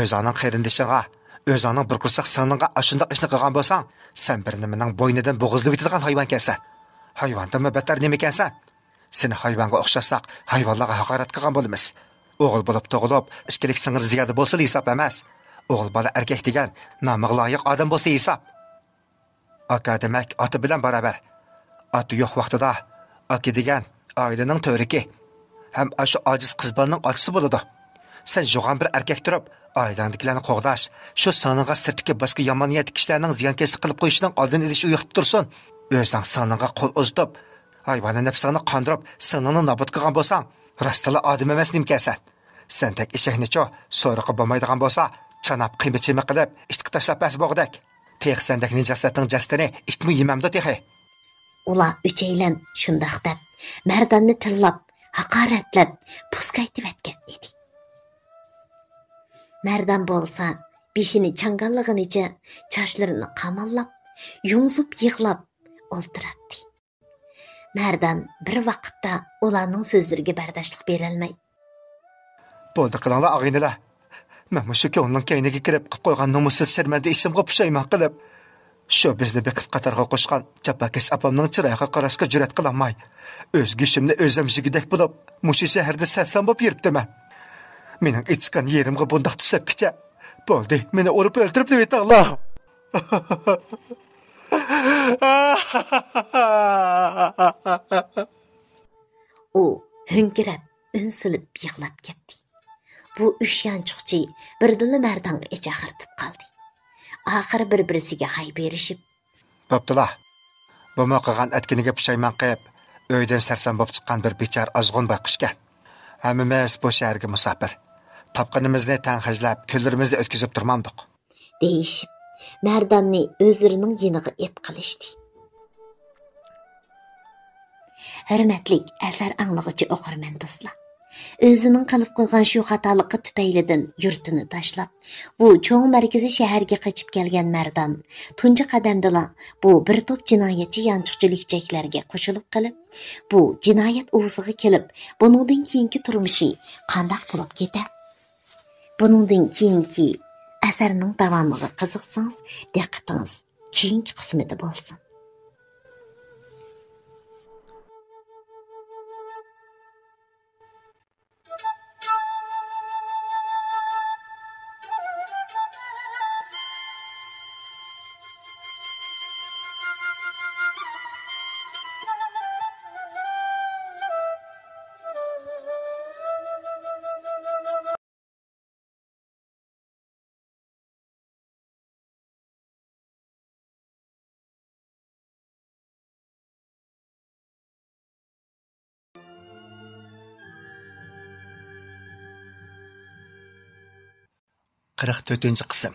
O'zaning qarindishiga, o'zaning bir qursaq siningga ashundoq ishni qilgan bo'lsang, sen bir nimaning bo'ynidan bo'g'izlab o'tadigan hayvon ekansan. Hayvondanmi battar nima ekansan? Seni hayvonga o'xshasak, hayvonlarga haqorat qilgan bo'lamiz. O'g'il bo'lib tug'ilib, ichkilik singir ziyoda bo'lsa hisob emas. O'g'il bola erkak degan nomiga loyiq odam bo'lsa hisob. Aka demak oti bilan barobar. Oti yo'q vaqtida aka degan oilaning to'riki. Ham shu ojiz qiz bolaning otasi bo'ladi. Sen jo'g'an bir erkak turib, oilandagilarni qo'g'dash, shu soningga sirtiki boshqa yomon niyat kishilarning ziyonkashlik qilib qo'yishining oldini olish uyuqda tursin. O'zing soningga qo'l uzitib, hayvona nafsini qondirib, sonini nobud qilgan bo'lsang, rostla odam emas nimkasan. Sen tek eshakni-cho, so'riqi bo'lmaydigan bo'lsa, chanab qiymichimi qilib, itga tashlab bas bo'g'dak. Tex sendek nijosatning jastini itmi yemamdi texi. Ular uchaylan shundoq deb Mardonni tillab, haqoratlab, puskaytib etgan edi. Mardan bo'lsa, beshini changallig'inicha, chashlarini qamallab, yumzib yig'lab o'ltiradi. Mardan bir vaqtda ularning so'zlariga bardoshlik berolmay, Bo'ldi qilinglar og'aynilar. Men mushu ko'nglim kayniga kirib qilib qo'ygan nomussiz sharmanda ishimga pushaymon qilib, shu bizni beqib qatorga qo'shgan Chapakash opamning chiroyiga qarashga jur'at qilolmay, o'z gishimni o'zim jigidek bo'lib, mushu shaharda sarson bo'lib yuribdiman. Mening ichgan yerimga bundoq tusabkicha, bo'ldi, meni urib o'ldirib deytanglar. u hünkirab, unsilib yig'lab ketdi. Bu uch yanchiqchi birdilla Mardonga ichaqirtib qoldi. Oxiri bir-birisiga hay berishib, Bo'ptilar. Bu qilgan atkiniga pushaymon qilib, uydan sarson bo'lib chiqqan bir bechor ozg'un boqishgan. Hammamiz bu shaharga musofir. Topqinimizni tanxajlab, kunlarimizni o'tkazib turmamdiq. deyishib, Mardonni o'zlarining yiniga ep qilishdi. Hurmatlik asar anglag'ichi o'qirman do'stlar. O'zining qilib qo'ygan shu xatolikqa tufaylidan yurtini tashlab, bu cho'ng markaziy shaharga qochib kelgan Mardon tunji qadamdala bu bir to'p jinoyatchi yanchiqchilikchilarga qo'shilib qilib, bu jinoyat o'ziga kelib, buningdan keyingi turmushi qanday bo'lib ketadi? Buningdan keyingi asarning davomiga qiziqsangiz, diqqatingiz keyingi qismida bo'lsin. Qirq 4-chi qism.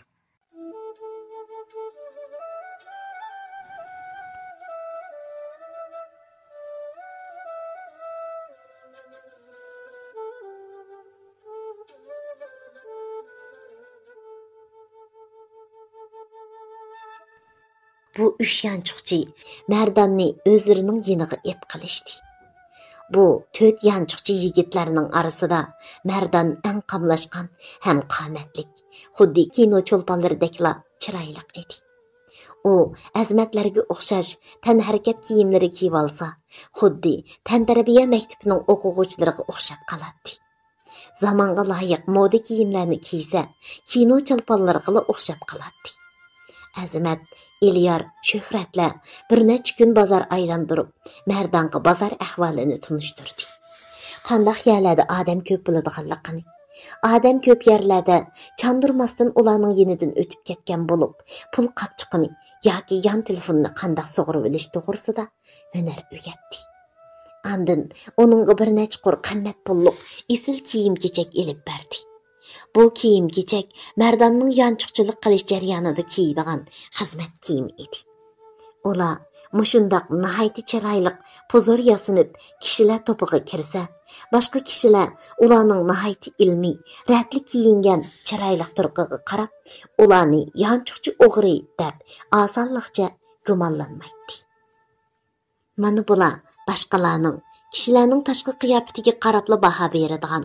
Bu üç yanchiqchi Mardonni o'zlarining yiniga ep qilishdi. Bu to'rt yanchiqchi yigitlarning orasida Mardon eng qamlashgan ham qomatlik, xuddi kino cho'lponlaridekla chiroyli edi. U azmatlarga o'xshash tan harakat kiyimlari kiyib olsa, xuddi tantarbiya maktabining o'quvchilariga o'xshab qoladi. Zamonga loyiq moda kiyimlarni kiysa, kino cho'lponlariga o'xshab qoladi. Azmat Eliyar Shuhratlar bir necha kun bozor aylantirib, Mardonga bozor ahvolini tunishtirdi. Qanday yerlarda odam ko'p bo'ladiganligini, odam ko'p yerlarda chandurmasdan ularning yenidan o'tib ketgan bo'lib, pul qapchiqini yoki yon telefonni qanday sug'urib olish to'g'risida hunar o'rgatdi. Andin uningga bir necha qur qimmat pullik esil kiyim-kechak elib berdi. Bu kiyim-kechak Mardonning yanchiqchilik qilish jarayonida kiydigan xizmat kiyimi edi. Ular mushundaq nihoyat chiroyli pozor yasinib kishilar to'piga kirsa, boshqa kishilar ularning nihoyat ilmiy, ratli kiyingan chiroyli turqiga qarab, ularni yanchiqchi o'g'ri deb osonlikcha gumonlanmaydi. Mana bular boshqalarning kishilarning tashqi qiyofatiga qarabla baho beradigan,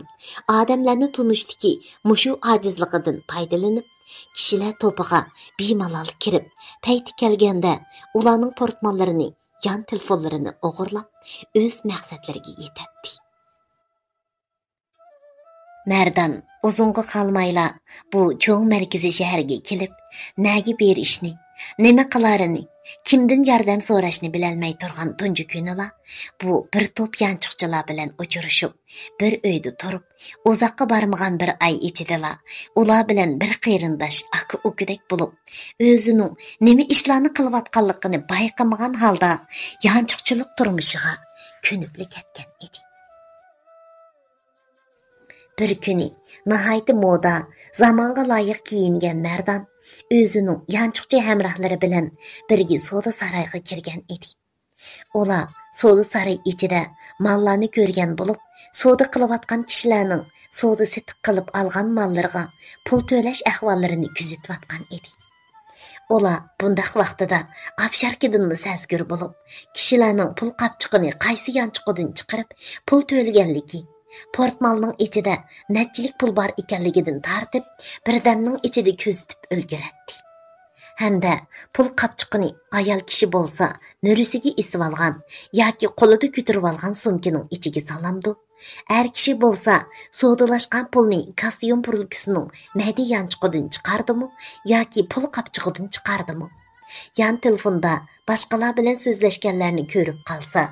odamlarni tunishdiki mushu ojizligidan foydalanib, kishilar to'piga bemalol kirib, payti kelganda ularning portmonlarini yan telefonlarini o'g'irlab, o'z maqsadlariga yetadi. Mardan uzunga qolmayla bu cho'ng markaziy shaharga kelib, nega berishni, nima qilarini, kimdan yordam so'rashni bilolmay turgan tunji kunila bu bir to'p yanchiqchilar bilan uchrashib, bir uyda turib, uzoqqa bormagan bir ay ichidala ular bilan bir qarindosh aka-ukadek bo'lib, o'zining nima ishlarni qilayotganligini bayqamagan holda yanchiqchilik turmushiga ko'nibli ketgan edi. Bir kuni nihoyatda moda, zamonga loyiq kiyingan Mardan o'zining yanchiqchi hamrohlari bilan birga savdo saroyiga kirgan edi. Ular savdo saroyi ichida mallarni ko'rgan bo'lib, savdo qilayotgan kishilarning savdo setiq qilib olgan mallariga pul to'lash ahvollarini kuzatayotgan edi. Ular bundaq vaqtida afsharkidan sazgur bo'lib, kishilarning pul qapchiqini qaysi yanchiqidan chiqarib pul to'laganligi, portmalning ichida nechilik pul bor ekanligidan tartib, birdamning ichida ko'zitib ulguradi. Hamda pul qapchiqini ayol kishi bo'lsa, nurisiga isib olgan yoki qo'lida ko'tarib olgan sumkaning ichiga solamdi. Er kishi bo'lsa, savdolashgan pulni kostyum pulkisining mayda yanchiqidan chiqardimi yoki pul qapchig'idan chiqardimi? Yan telefonda boshqalar bilan so'zlashganlarni ko'rib qolsa,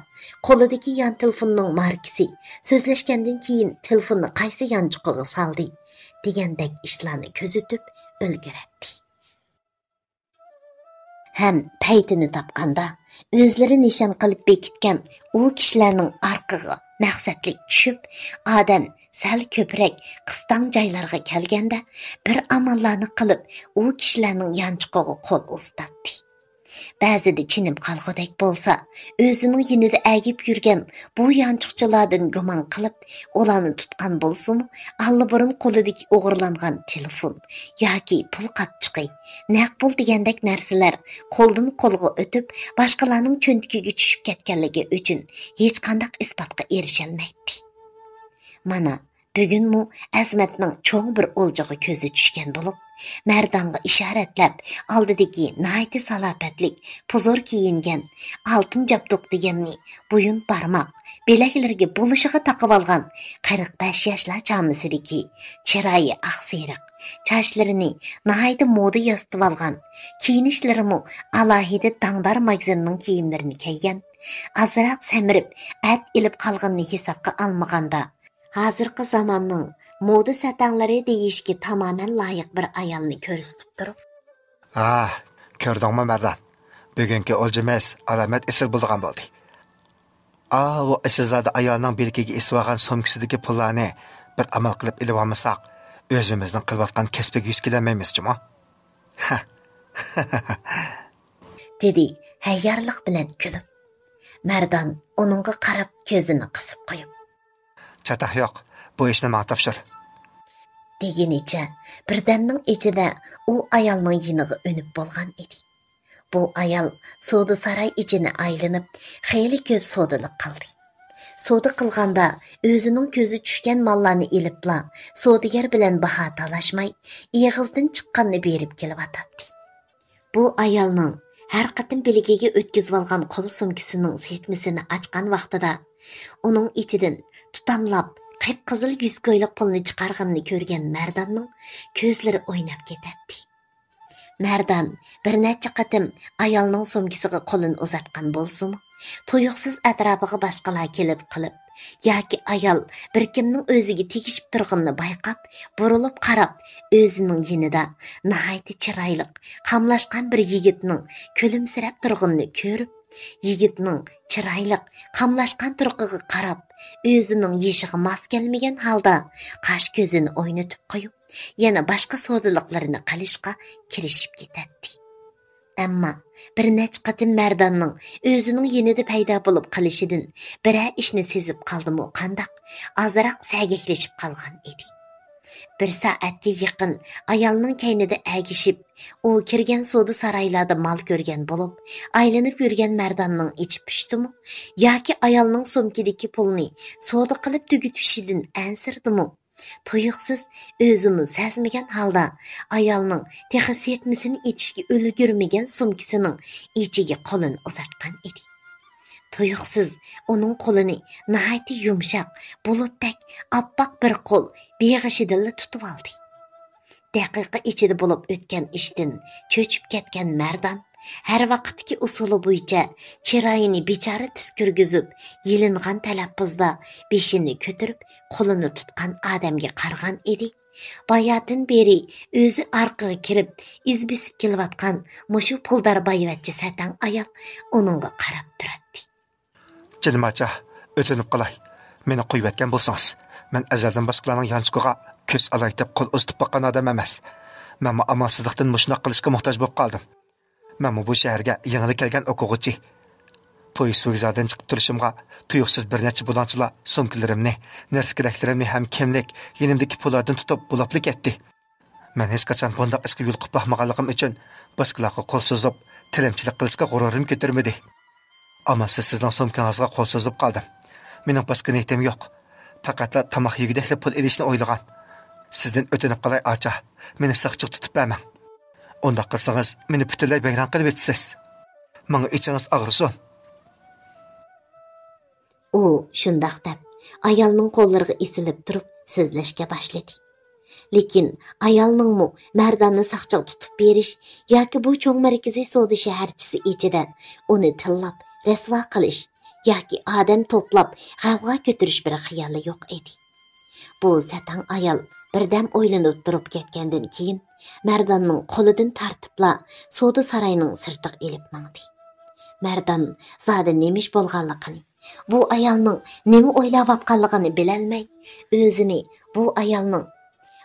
qo'lidagi yan telefonning markasi, so'zlashgandan keyin telefonni qaysi yanchiqiga soldi degandek ishlarni ko'zitib ulguradi. Ham paytini topganda o'zlari nishon qilib bekitgan u kishilarning orqaga maqsadlik tushib, odam sal ko'proq qistan joylarga kelganda bir amallarni qilib u kishilarning yanchiqiga qo'l ustatdi. Ba'zida chinib qolgudek bo'lsa, o'zining yinida agib yurgan bu yanchiqchilardan gumon qilib, ularni tutgan bo'lsin, allaburun qo'lidagi o'g'irlangan telefon yoki pul qapchiqi, naq pul degandek narsalar qo'ldan qo'lga o'tib, boshqalarning cho'ntagiga tushib ketganligi uchun hech qanday isbotga erisholmaydi. Mana bugunmi Azmatning cho'ng bir o'ljaga ko'zi tushgan bo'lib, Mardonga ishoratlab, oldidagi nihoyatda salobatlik, puzur kiyingan, oltin jabduq deganni bo'yin barmoq, bilaklarga bo'lishiga taqib olgan 45 yoshlar chamisidagi chiroyi oqseriq, sochlarini nihoyatda moda yostib olgan, kiyinishlarimu alohida dangdor magazinning kiyimlarini kiygan, azroq samirib, at ilib qolganini hisobga olmaganda, hozirgi zamonning moda satanlari deyishga tamoman loyiq bir ayolni ko'rsatib turib. Ko'rdingmi Mardan? Bugungi o'ljimiz alomat isil bo'lgan bo'ldi. Bu isilzada ayolning belkiga esib olgan sumkasidagi pullarni bir amal qilib ilib olmasak, o'zimizning qilayotgan kasbiga yuz kelolmaymiz-chimi? dedi hayyorlik bilan kulib. Mardan uningga qarab ko'zini qisib qo'yib, Chataq yo'q, bu ishni menga topshir. Degenicha, birdamning ichida u ayolning yiniga o'nib bo'lgan edi. Bu ayol savdo saroy ichini aylanib, xeyli ko'p savdolik qildi. Savdo qilganda o'zining ko'zi tushgan mallarni ilibla, savdogar bilan baho talashmay, ig'izdan chiqqanni berib kelib-atadi. Bu ayolning har qatim biligiga o'tkazib olgan qo'l sumkasining sekmisini ochgan vaqtida uning ichidan tutamlab qip-qizil yuzko'yliq pulni chiqarganini ko'rgan Mardonning ko'zlari o'ynab ketadi. Mardon bir necha qatim ayolning sumkasiga qo'lini uzatgan bo'lsa-mu, tuyuqsiz atrofiga boshqalar kelib qilib, yoki ayol bir kimning o'ziga tegishib turganini bayqab, burilib qarab, o'zining yinida nihoyatda chiroyli, qamlashgan bir yigitning kulimsirab turganini ko'rib, yigitning chiroyli, qamlashgan turqiga qarab, o'zining yeshiga mos kelmagan holda qash ko'zini o'ynatib qo'yib, yana boshqa savdoliqlarini qilishga kirishib ketadi. Ammo bir necha qatim Mardonning o'zining yinida paydo bo'lib qolishidan biror ishni sezib qoldimi, qandaq ozroq sagaklashib qolgan edi. Bir soatga yaqin ayolning kaynida agishib, u kirgan savdo saroylarda mal ko'rgan bo'lib, aylanib yurgan Mardonning ichi pishdimi yoki ayolning sumkadagi pulni savdo qilib tugatishidan ansirdimi? Tuyuqsiz o'zini sezmagan holda ayolning texi sertmisini etishga ulgurmagan sumkasining ichiga qo'lini uzatgan edi. Tuyuqsiz onun qo'lini nihoyatda yumshoq, bulutdek oppoq bir qo'l beg'ishidilla tutib oldi. Daqiqa ichida bo'lib o'tgan ishdan cho'chib ketgan Mardan har vaqtdagi usuli bo'yicha chiroyini bechora tus kirgizib, yilingan talaffuzda beshini ko'tarib, qo'lini tutgan odamga qargan edi. Bayatın beri o'zi orqaga kirib, iz besib kelayotgan mushu puldar boyvachcha satan ayol uningga qarab turadi. Jinim acha, o'tinib qolay. Meni qo'yib etgan bo'lsangiz, men azaldan boshqalarning yanchiqiga ko'z olay deb qo'l uzatib boqqan odam emas. Men amalsizlikdan mushunaq qilishga muhtoj bo'lib qoldim. Men bu shaharga yangi kelgan o'quvchi. Poyis vokzaldan chiqib turishimga tuyuqsiz bir necha bulanchilar sumkalarimni, narsa keraklarimni ham kimlik yenimdagi pullardan tutib bulablik etdi. Men hech qachon bunday ishga yo'l qo'yib baxmaganligim uchun boshqalarga qo'l so'zib, tilimchilik qilishga g'ururim ko'tarmadi. Ammo sizning sumkangizga qo'l so'zib qoldim. Mening boshqa niyatim yo'q. Faqat tamoq yegidek pul elishni o'ylagan. Sizdan o'tinib qolay acha, meni saqchiq tutib bermang. Unda qilsangiz, meni butunlay bayron qilib etasiz. Menga ichingiz og'risin. U shundoq deb ayolning qo'llariga isilib turib so'zlashga boshladi. Lekin ayolningmi Mardonni saqchiq tutib berish yoki bu cho'ng markaziy savdo shaharchisi ichida uni tillab rasvo qilish yoki odam to'plab g'avg'o ko'tarish bir xayoli yo'q edi. Bu satan ayol birdam o'ylanib turib ketgandan keyin Mardonning qo'lidan tartibla savdo saroyining sirtiga elib mangdi. Mardon zodi nemish bo'lganligini, bu ayolning nima o'ylayotganligini bilolmay, o'zini bu ayolning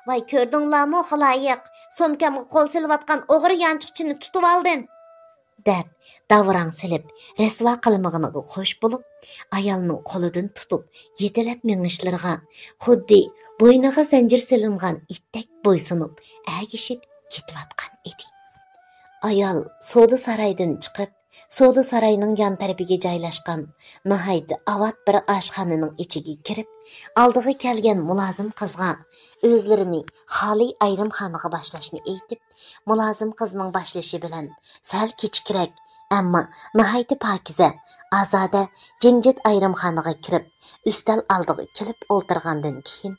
"Voy ko'rdinglarmi xaloyiq, so'mkamga qo'l silayotgan o'g'ri yanchiqchini tutib oldin" deb davrang silib, rasvo qilmag'iniga xo'sh bo'lib, ayolning qo'lidan tutib, yetilab mengishlarga xuddi bo'yniga zanjir silingan itdek bo'ysunib, agishib ketayotgan edi. Ayol savdo saroyidan chiqib, savdo saroyining yon tarafiga joylashgan nihoyat avat bir oshxonaning ichiga kirib, oldiga kelgan mulozim qizga o'zlarini xoli ayrimxonaga boshlashni aytib, mulozim qizning boshlashi bilan sal kechikroq, ammo nihoyat pokiza, ozoda, jimjit ayrimxonaga kirib, ustal oldiga kelib o'ltirgandan keyin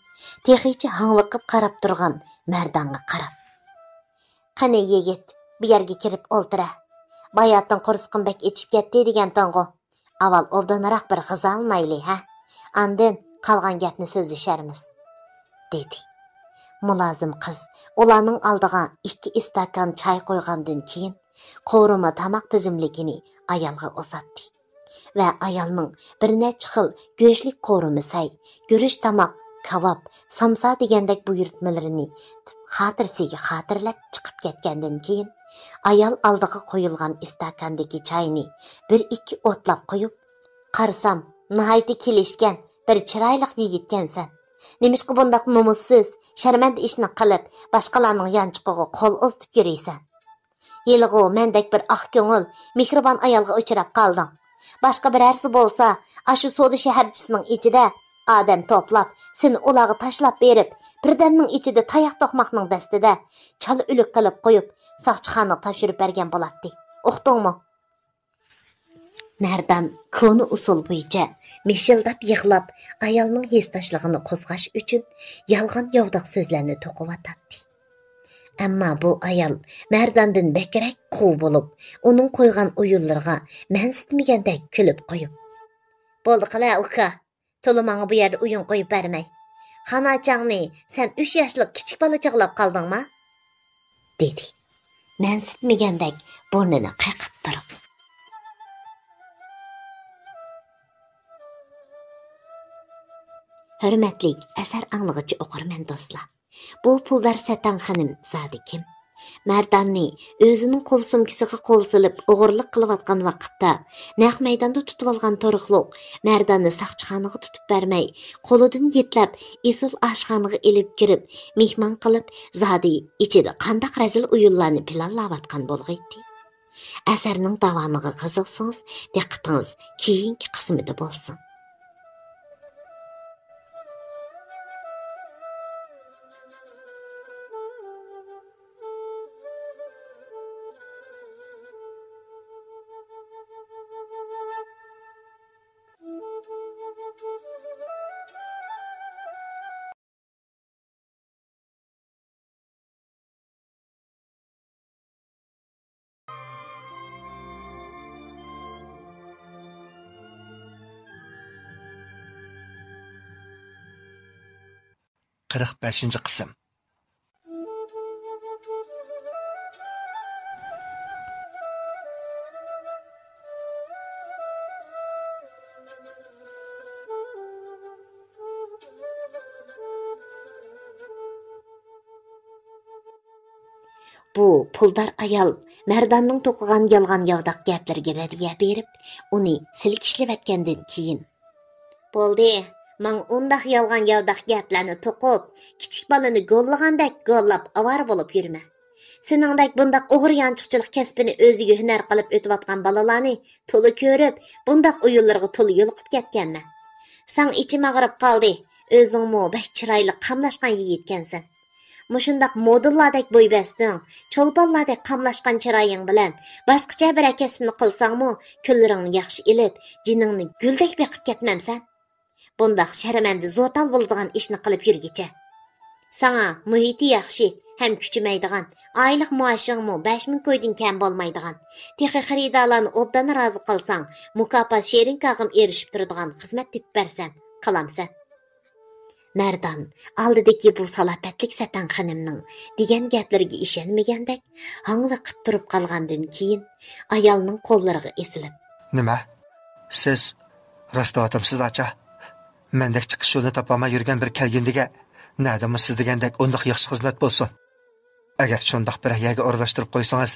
texicha hangviqib qarab turgan Mardonga qarab: "Qani yigit, bu yerga kirib o'ltira. Bayatdan qursqim bek ichib ketdi degan tongo. Avval obdanaroq bir g'iza olmayli, ha? Andin qolgan gapni so'zlasharmiz" dedi. Mulozim qiz ularning oldiga 2 istakan choy qo'ygandan keyin qo'rima tamoq tizimligini ayolga uzatdi va ayolning bir necha xil go'shtlik qo'rima say, guruch tamoq, kavob, samsa degandek buyurtmalarini xotirasiga xotirlab chiqib ketgandan keyin ayol oldiga qo'yilgan istakandagi choyni 1-2 o'tlab qo'yib, "Qarsam, nihoyat kelishgan bir chiroyli yigitkansan. Nimishqa bundoq nomussiz, sharmanda ishni qilib, boshqalarning yanchiqiga qo'l uzatib yuraysan? Yilg'u mendek bir oq ko'ngil, mehribon ayolga uchrab qolding. Boshqa birarsi bo'lsa, ashu savdo shaharchisining ichida odam to'plab, seni ularga tashlab berib, birdamning ichida tayoq to'qmoqning dastida chala o'lik qilib qo'yib, soqchixonaga topshirib bergan bo'ladi. Uqdingmi?" Mardon koni usul bo'yicha mishildab yig'lab, ayolning hesdashligini qo'zg'ash uchun yolg'on yovdoq so'zlarni to'qivatadi. Ammo bu ayol Mardondan bakrak quv bo'lib, uning qo'ygan o'yinlarga mansitmagandek kulib qo'yib: "Bo'ldi qila uka, to'limanga bu yerda o'yin qo'yib bermay. Xonachangni sen 3 yoshlik kichik bola chig'lab qoldingmi?" dedi. Mansitmagandek burnini qayqib turib. Hürmetli asar anlıqıcı oqurman dostlar. Bu puldar satan xanım zadi kim? Mardonni o'zining qo'l sumkasiga qo'l silib o'g'irlik qilayotgan vaqtda naq maydonda tutib olgan to'riqliq Mardonni saqchixonaga tutib bermay, qo'lidan yetlab isil oshxonaga elib kirib, mehmon qilib, zodi ichida qandaq razil o'yinlarni planlayotgan bo'lg'aydi. Asarning davomiga qiziqsangiz, diqqatingiz keyingi qismida bo'lsin. 45 qism. Bu puldar ayol Mərdanның to'qigan yolg'on yovdaq gaplarga radiya berib, uni silkishlab keyin "Bo'ldi, men undaq yolg'on yovdaq gaplarni to'qib, kichik bolani go'llagandek go'llab avar bo'lib yurma. Seningdek bundaq o'g'ri-yanchiqchilik kasbini o'ziga hunar qilib o'tayotgan bolalarni to'la ko'rib, bundaq o'yinlarga to'la yo'liqib ketganman. Sen ichim og'rib qoldi. O'zingmi bak chiroyli qamlashgan yigitkansan. Mushundaq modellardek bo'y basding, cho'lponlardek qamlashgan chiroying bilan boshqacha bir kasbni qilsangmi, kunlaringni yaxshi ilib, jiningni guldek beqib ketmamsan. Bundaq sharmanda zotal bo'ladigan ishni qilib yurgicha. Sana muhiti yaxshi, ham kuchimaydigan, oylik maoshingmi 5000 ko'ydan kam bo'lmaydigan, texi xaridorlarni obdan rozi qilsang, mukofot sherin kag'im erishib turadigan xizmat tepib bersan, qilamsan. Mərdan aldidagi bu salopatlik Satan xonimning degan gaplariga ishonmagandek, hangviqib turib qolgandan keyin ayolning qo'llariga esilib, "Nima? Siz rostovatimsiz acha? Mendek chiqish yo'lini topolmay yurgan bir kelgindiga nadimi siz degandek undaq yaxshi xizmat bo'lsin. Agar shundaq bir yerga o'rlashtirib qo'ysangiz,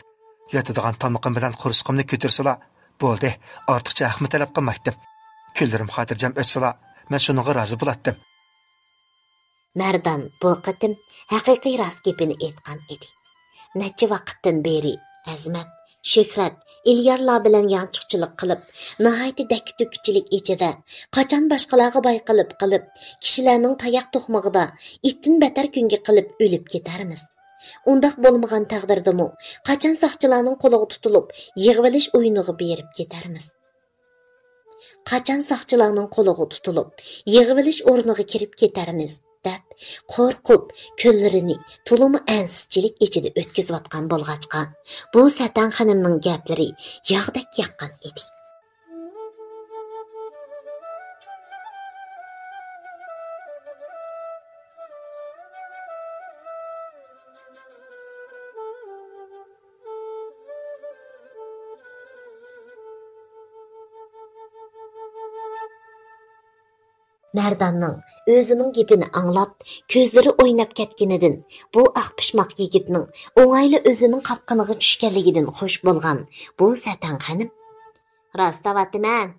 yotadigan tomoqim bilan qursqimni ko'tarsala, bo'ldi, ortiqcha haqmi talab qilmaydim. Kunlarim xotirjam o'tsala, men shunga rozi bo'latdim." Mərdan bu qitim haqiqiy rost gapini aytgan edi. Necha vaqtdan beri Azmat, Shuhrat, Ilyarlar bilan yanchiqchilik qilib, nihoyatda daktukchilik ichida, qachon boshqalarga boy qilib, kishilarning tayoq to'qmog'ida ittin betar kunga qilib o'lib ketarmiz. Undaq bo'lmagan taqdirdami, qachon soqchilarning qo'liga tutilib, yig'ilish o'yiniga berib ketarmiz. Qachon soqchilarning qo'liga tutilib, yig'ilish o'rniga kirib ketarmiz. deb qo'rqib kunlarini to'limi ansizchilik ichida o'tkazayotgan bo'lg'achqa bu Satan xonimning gaplari yog'dek yaqqan edi. Mərdanның o'zining gapini anglab, ko'zlari o'ynab ketganidan, bu aqpishmoq yigitning o'ng'ayli o'zining qapqiniga tushganligidan xush bo'lgan bu Satan xonim, "Rostavatiman,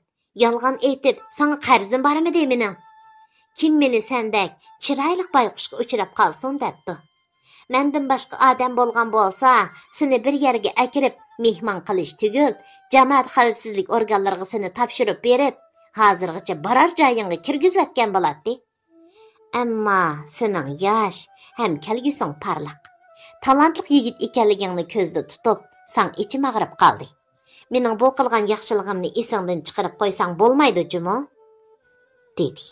yolg'on aytib, sana qarzim bormidi mening? Kim meni sendek chiroyli bayqushga uchrab qolsin" debdi. "Mendan boshqa odam bo'lgan bo'lsa, seni bir yerga akirib mehmon qilish tugul, jamoat xavfsizlik organlariga seni topshirib berib, hozirgacha borar joyingga kirgizayotgan bo'ladi. Ammo sening yosh ham kelgusing parlaq, talantli yigit ekanligingni ko'zda tutib, sen ichim og'rib qoldi. Mening bu qilgan yaxshiligimni esingdan chiqarib qo'ysang bo'lmaydi, jumo?" dedi.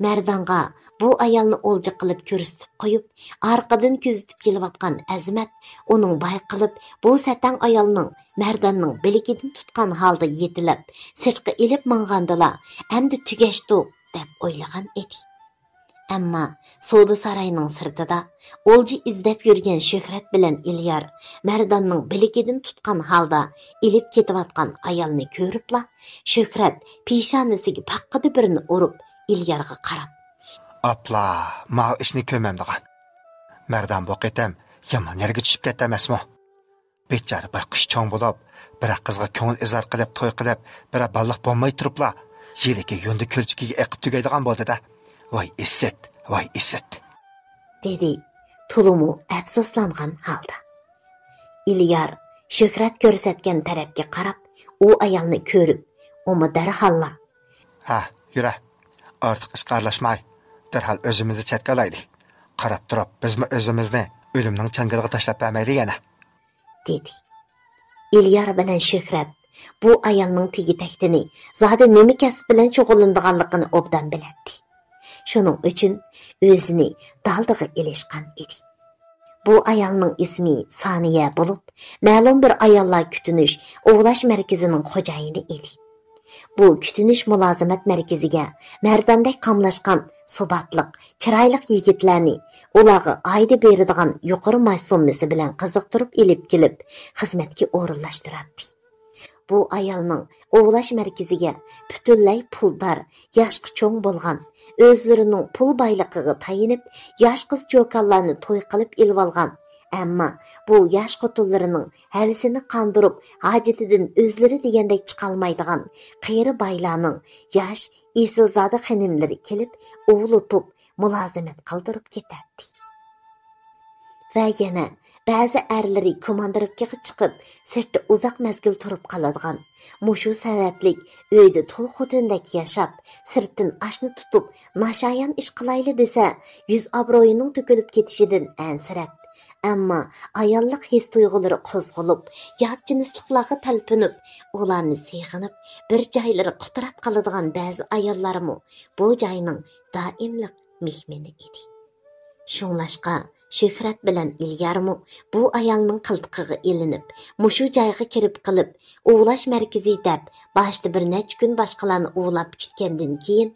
Mardonga bu ayolni o'lja qilib ko'rsatib qo'yib, orqadan kuzatib kelayotgan Azmat uning bay qilib bu Satan ayolning Mardonning bilikidan tutgan holda yetilib, sirtqa ilib mangandila, endi tugashdi deb o'ylagan edi. Ammo savdo saroyining sirtida o'lja izlab yurgan Shuhrat bilan Ilyar Mardonning bilikidan tutgan holda ilib ketayotgan ayolni ko'ribla, Shuhrat peshonasiga paqqida birini urib Ilyarga qarab, "Apla, ma ishni ko'mamdigan. Mardon bu qitam yomon yerga tushib ketdi emasmi? Bechora bayqush cho'ng bo'lib, bir qizga ko'ngil izhor qilib, to'y qilib, bir balliq bo'lmay turibla, yeliki yo'ndi ko'lchikiga eqib tugaydigan bo'ldi-da. Voy issit, dedi Tulumu afsuslangan holda. Ilyar Shuhrat ko'rsatgan tarafga qarab, u ayolni ko'rib, uni darhalla, "Ha, yura. Artıq ishqa aralashmay, darhol o'zimizni chetga olaylik. Qarab turib, bizmi o'zimizni o'limning changaliga tashlab bermaydi yana", dedi. Ilyar bilan Shuhrat bu ayolning tegitaktini, zodi nima kasb bilan shug'ullanadiganligini obdan biladi. Shuning uchun o'zini daldiga ilishgan edi. Bu ayolning ismi Soniya bo'lib, ma'lum bir ayollar kutinish, o'g'lash markazining xo'jayini edi. Bu kütünüş mülazimet merkeziga mardandek qamlashgan subatliq, chiroyli yigitlarni ularga oyda beradigan yuqori maosh summasi bilan qiziqtirib ilib kelib xizmatga o'rinlashtiradi. Bu ayolning ovlash markaziga butunlay puldor, yoshqi cho'ng bo'lgan, o'zlarining pul boyligiga tayinib, yosh qiz jo'konlarni to'y qilib ilib olgan. Ammo bu yosh xotinlarining havasini qandirib, hojatidan o'zlari degandek chiqolmaydigan qiyri baylarning yosh esilzoda xonimlari kelib, o'g'lutib, mulozimat qildirib ketadi. Va yana ba'zi erlari komandirovkaga chiqib, sirtda uzoq mezgil turib qoladigan. Mushu sabablik uyda to'l xotindek yashab, sirtdan ashni tutib, nashayan ish qilayli desa, yuz obro'yining to'kilib ketishidan ansirab. Ammo ayollik his tuyg'ulari qo'zg'alib, yot jinsliklarga talpinib, ularni seg'inib, bir joylari qutirab qoladigan ba'zi ayollarmi bu joyning doimlik mehmoni edi. Shunglashqa Shuhrat bilan Ilyarmu bu ayolning qiltiqiga ilinib, mushu joyga kirib qilib, o'g'lash markazi deb boshda bir necha kun boshqalarni o'g'lab kutgandan keyin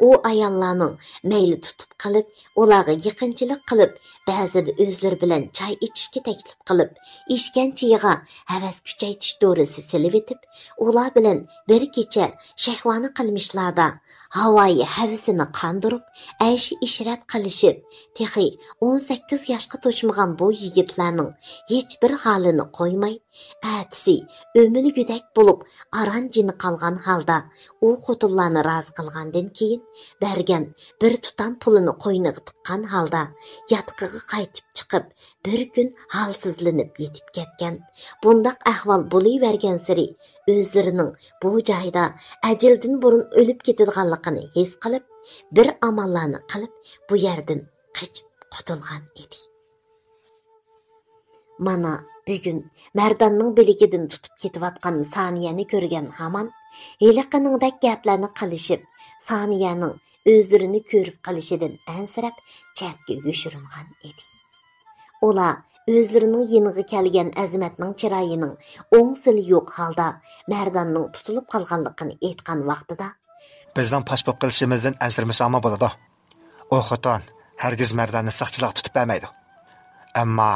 u ayollarning mayli tutib qilib, ularga yaqinchilik qilib, ba'zida o'zlari bilan choy ichishga taklif qilib, ishgan chiyiga havas kuchaytirish dorisi silib etib, ular bilan bir kecha shahvoni qilmishlarda havoyi havasini qandirib, ayshi ishrat qilishib, texi 18 yoshga to'shmagan bu yigitlarning hech bir holini qo'ymay, atisi o'milgudak bo'lib, aran jini qolgan holda u xotinlarni rozi qilgandan keyin bergan bir tutam pulini qo'yniga tiqqan holda yatqiga qaytib chiqib, bir kun holsizlanib yetib ketgan. Bundaq ahvol bo'lavergan siri o'zlarining bu joyda ajildan burun o'lib ketadiganligini his qilib, bir amallarni qilib, bu yerdan qochib qutulgan edi. Mana bugun Mardanning biligidan tutib ketayotgan Soniyani ko'rgan hamon heliqiningdek gaplarni qilishib, Soniyaning o'zlarini ko'rib qolishidan ansirab chatga yoshiringan edi. Ular o'zlarining yeniga kelgan Azimatning chiroyining o'ngsili yo'q holda Mardanning tutilib qolganligini aytgan vaqtida bizning pasport qilishimizdan ansirmasam bo'ladi. O xotin hargiz Mardanni saqchilik tutib bermaydi. Ammo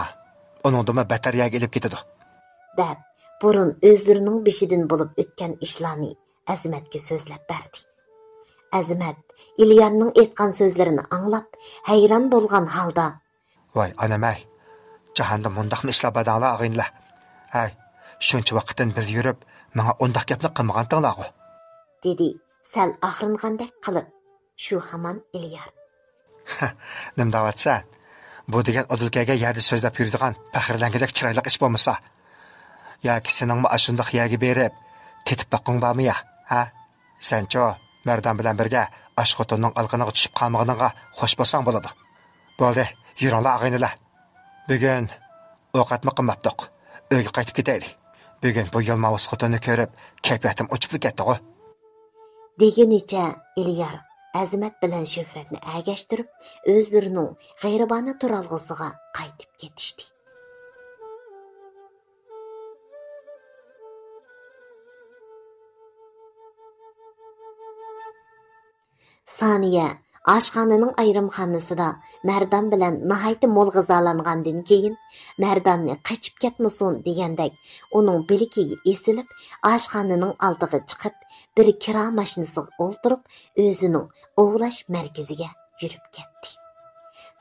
uningdimi bataryaga ilib ketadi. deb burun o'zlarining beshidan bo'lib o'tgan ishlarni Azimatga so'zlab berdi. Azimat Ilyarning aytgan so'zlarini anglab, hayron bo'lgan holda voy anamay, jahonda mundaqmi ishlar badanglar ag'inlar. Hay, shuncha vaqtdan biz yurib, menga undaq gapni qilmagantinglar-ku, dedi sal og'ringandek qilib. Shu hamon Ilyar. Nim davatsan? Bu degan odilkaga yerda so'zlab yuradigan faxrlangidek chiroyli ish bo'lmasa, yoki seningmi ashundoq yerga berib, tetib boqing bormi ya? Ha? Sencho Mardan bilan birga ash xotinning alqiniga tushib qolmaganiga xo'sh bo'lsang bo'ladi. Bo'ldi, yuringlar ag'inlar. Bugun ovqatmi qilmabdiq. Uyga qaytib ketaylik. Bugun bu yalmavuz xotinni ko'rib, kayfiyatim o'chib ketdi-ku. Degunicha Ilyar Azimat bilan Shuhratni agashtirib, o'zlarining g'ayribona turalg'isiga qaytib ketishdi. Saniya oshxonaning ayrimxonasida Mardan bilan nihoyat mo'l g'izolangandan keyin Mardanni qochib ketmasin degandek uning bilikiga esilib, oshxonaning oldiga chiqib, bir kira mashinasiga o'ltirib, o'zining ovlash markaziga yurib ketdi.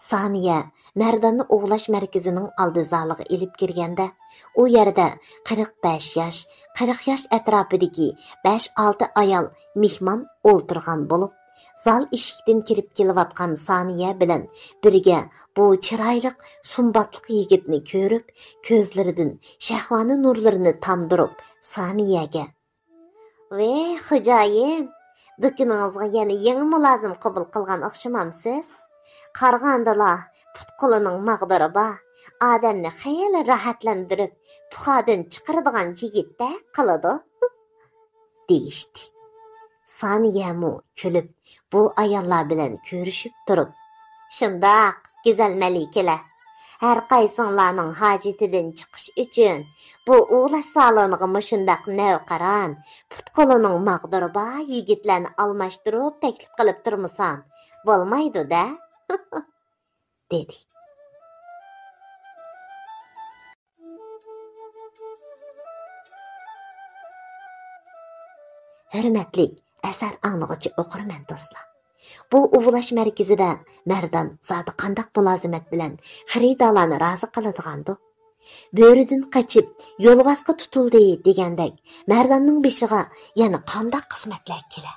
Saniya Mardanni ovlash markazining oldi zaliga ilib kirganda, u yerda 45 yosh, 40 yosh atrofidagi 5-6 ayol mehmon o'ltirgan bo'lib, zal eshikdan kirib kelayotgan Saniya bilan birga bu chiroyli sumbatli yigitni ko'rib, ko'zlaridan shahvoni nurlarini tamdirib Saniyaga: "Ve xo'jayin, do'koningizga yana yangi mulozim qabul qilgan o'xshamamsiz? Qarg'andala putqulining maqdari bor, odamni xeyli rohatlantirib, puxadan chiqaradigan yigitda qiladi" deyishdi. Saniyamu kulib, bu ayollar bilan ko'rishib turib: "Shundoq, go'zal malikalar, Her qaysınlarning hacetidan chiqish uchun bu uğlaş saloniga mushundaq navqaron, put qo'lining maqdiri bor yigitlarni almashtirib taklif qilib turmasam, bo'lmaydi-da, dedi. Hürmetlik, asar anlıqıcı oqurman dostlar. Bu uvulaş merkezida Merdan zodi qandaq mulozimat bilan xaridalarni rozi qiladigandu. Bo'ridan qochib yo'lbosqa tutildi degandek Merdanning beshiga yana qandaq qismatlar kelar.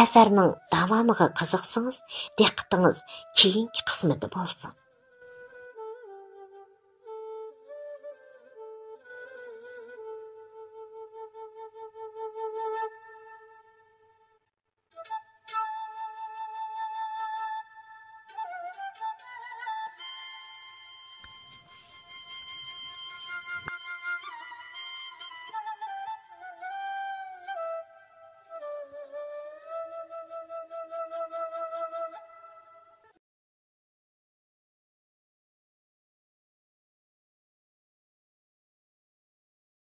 Asarning davomiga qiziqsangiz, diqqatingiz keyingi qismida bo'lsin.